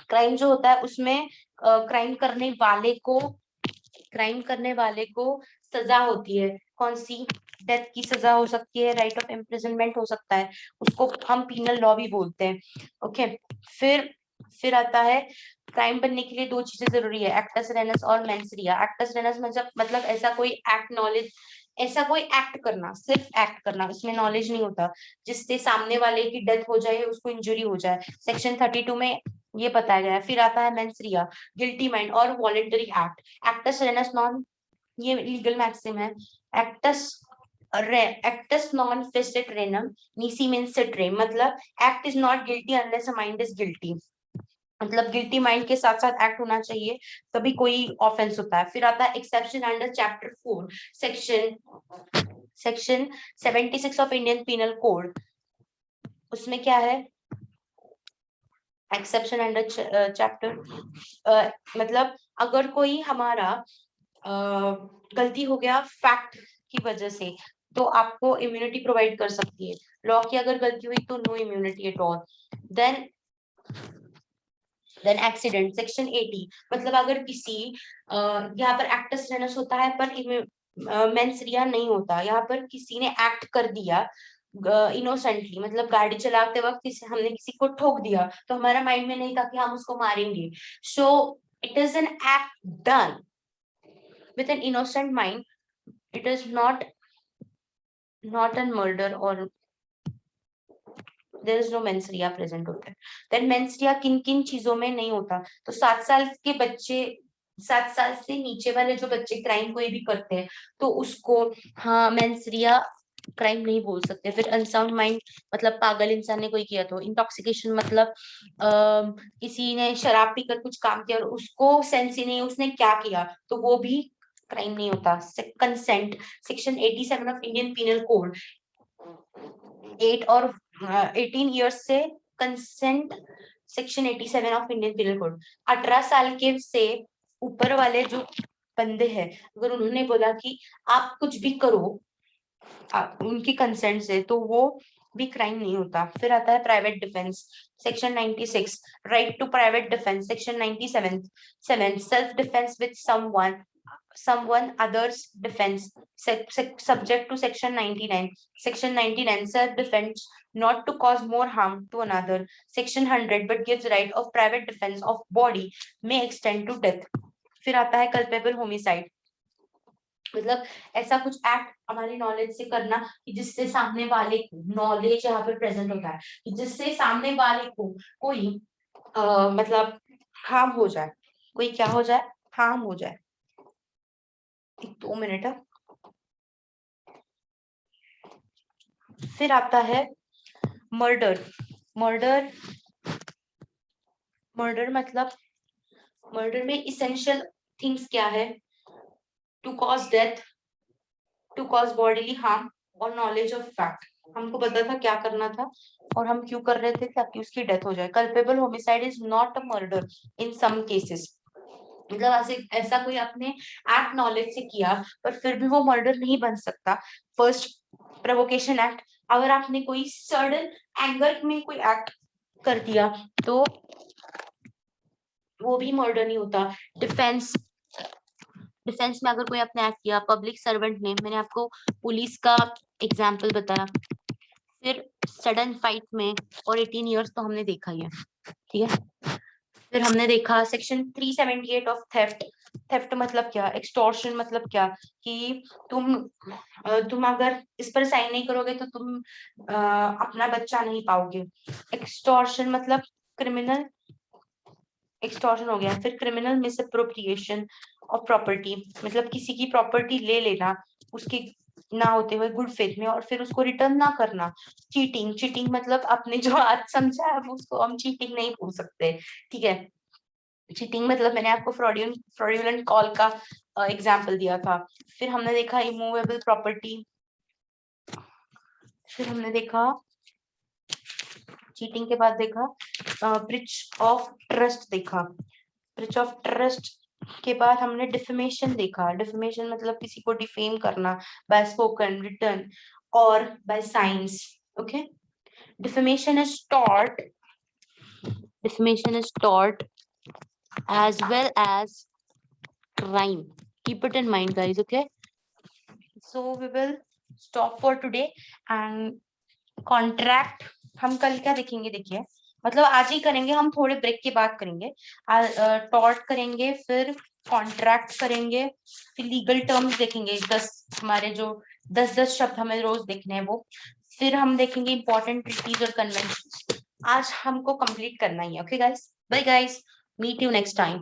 crime जो होता है उसमें क्राइम करने वाले को सजा होती है। कौन सी? डेथ की सजा हो सकती है, राइट ऑफ इम्प्रिजनमेंट हो सकता है, उसको हम पीनल लॉ भी बोलते हैं। ओके। फिर आता है क्राइम बनने के लिए दो चीजें जरूरी है, एक्टस रेनस और मेंस रिया। एक्टस रेनस मतलब ऐसा कोई एक्ट करना, सिर्फ एक्ट करना, इसमें नॉलेज नहीं होता, जिससे सामने वाले की डेथ हो जाए, उसको इंजरी हो जाए। सेक्शन 32 में ये बताया गया है। फिर आता है मेंस रिया, गिल्टी माइंड और voluntary act. Acts rhesus non, ये लीगल मैक्सिम है। एक्टस एक्टस नॉन फिस्टेट रेनम नीसी मीन सिट्रेम, मतलब act is not guilty unless a mind is guilty. मतलब गिल्टी माइंड के साथ साथ एक्ट होना चाहिए, तभी कोई ऑफेंस होता है। फिर आता है exception under chapter 4 section 76 of Indian penal code. उसमें क्या है, एक्सेप्शन अंडर चैप्टर, मतलब अगर कोई हमारा गलती हो गया फैक्ट की वजह से, तो आपको इम्यूनिटी प्रोवाइड कर सकती है। लॉ की अगर गलती हुई तो no immunity at all. Then accident section 80, मतलब अगर किसी यहाँ पर एक्टस रेनस होता है पर मेंस रिया नहीं होता, यहाँ पर किसी ने एक्ट कर दिया इनोसेंटली, मतलब गाड़ी चलाते वक्त हमने किसी को ठोक दिया, तो हमारा माइंड में नहीं था कि हम उसको मारेंगे। सो it is an act done with an innocent mind. It is not a murder or there is no mens rea present होता है। then mens rea किन किन चीजों में नहीं होता, तो 7 साल से नीचे वाले जो बच्चे क्राइम कोई भी करते हैं, तो उसको हाँ मेंस रिया क्राइम नहीं बोल सकते। फिर अनसाउंड माइंड मतलब पागल इंसान ने कोई किया, तो इंटॉक्सिकेशन मतलब किसी ने शराब पीकर कुछ काम किया और उसको सेंस ही नहीं उसने क्या किया, तो वो भी क्राइम नहीं होता। Consent section 87 of Indian penal code, 8 और 18 ईयर्स से consent, section 87 of Indian penal code. 18 साल के से ऊपर वाले जो बंदे हैं, अगर उन्होंने बोला कि आप कुछ भी करो उनकी कंसेंट से, तो वो भी क्राइम नहीं होता। फिर आता है private defence section 96, right to private defence section 97, self defence with someone others defense subject to section 99. Section 99 self defense not to cause more harm to another. Section 100 but gives right of private defense of body may extend to death. फिर आता है culpable homicide, मतलब ऐसा कुछ act हमारी knowledge से करना कि जिससे सामने वाले को, नॉलेज यहाँ पर प्रेजेंट होता है कि जिससे सामने वाले को कोई मतलब हार्म हो जाए, कोई क्या हो जाए, हार्म हो जाए। 2 मिनट। फिर आता है मर्डर। मर्डर मर्डर मतलब मर्डर में इसेंशियल थिंग्स क्या है, to cause death, to cause bodily harm और नॉलेज ऑफ फैक्ट। हमको पता था क्या करना था और हम क्यों कर रहे थे, ताकि उसकी डेथ हो जाए। Culpable homicide is not a murder in some cases, मतलब ऐसा कोई अपने एक्ट नॉलेज से किया पर फिर भी वो मर्डर नहीं बन सकता। फर्स्ट प्रोवोकेशन एक्ट अगर आपने कोई सडन एंगर में कोई एक्ट कर दिया तो वो भी मर्डर नहीं होता। डिफेंस डिफेंस में अगर कोई आपने एक्ट किया, पब्लिक सर्वेंट ने, मैंने आपको पुलिस का एग्जाम्पल बताया, फिर सडन फाइट में, और 18 इयर्स तो हमने देखा ही है, ठीक है। फिर हमने देखा सेक्शन 378 ऑफ थेफ्ट। थेफ्ट मतलब क्या, एक्सटॉर्शन मतलब क्या, कि तुम अगर इस पर साइन नहीं करोगे तो तुम अपना बच्चा नहीं पाओगे। एक्सटॉर्शन मतलब क्रिमिनल एक्सटॉर्शन हो गया। फिर क्रिमिनल मिसअप्रोप्रिएशन ऑफ प्रॉपर्टी, मतलब किसी की प्रॉपर्टी ले लेना उसके ना होते हुए गुड फेथ में, और फिर उसको रिटर्न ना करना। चीटिंग चीटिंग मतलब आपने जो आज समझा है उसको हम चीटिंग नहीं बोल सकते, ठीक है। चीटिंग मतलब मैंने आपको फ्रॉडुलेंट कॉल का एग्जांपल दिया था। फिर हमने देखा इमूवेबल प्रॉपर्टी। फिर हमने देखा चीटिंग के बाद देखा ब्रीच ऑफ ट्रस्ट देखा। ब्रीच ऑफ ट्रस्ट के बाद हमने डिफेमेशन देखा। डिफेमेशन मतलब किसी को डिफेम करना बाय स्पोकन, रिटन और by science, okay. Defamation is taught as well as crime. Keep it in mind, guys, okay? So we will stop for today and contract हम कल क्या देखेंगे, देखिए मतलब आज ही करेंगे, हम थोड़े ब्रेक के बाद करेंगे। टॉर्ट करेंगे, फिर कॉन्ट्रैक्ट करेंगे, फिर लीगल टर्म्स देखेंगे, 10 हमारे जो 10 शब्द हमें रोज देखने हैं वो। फिर हम देखेंगे इंपॉर्टेंट ट्रीटीज और कन्वेंशन। आज हमको कंप्लीट करना ही है, okay guys. Bye guys, meet you next time.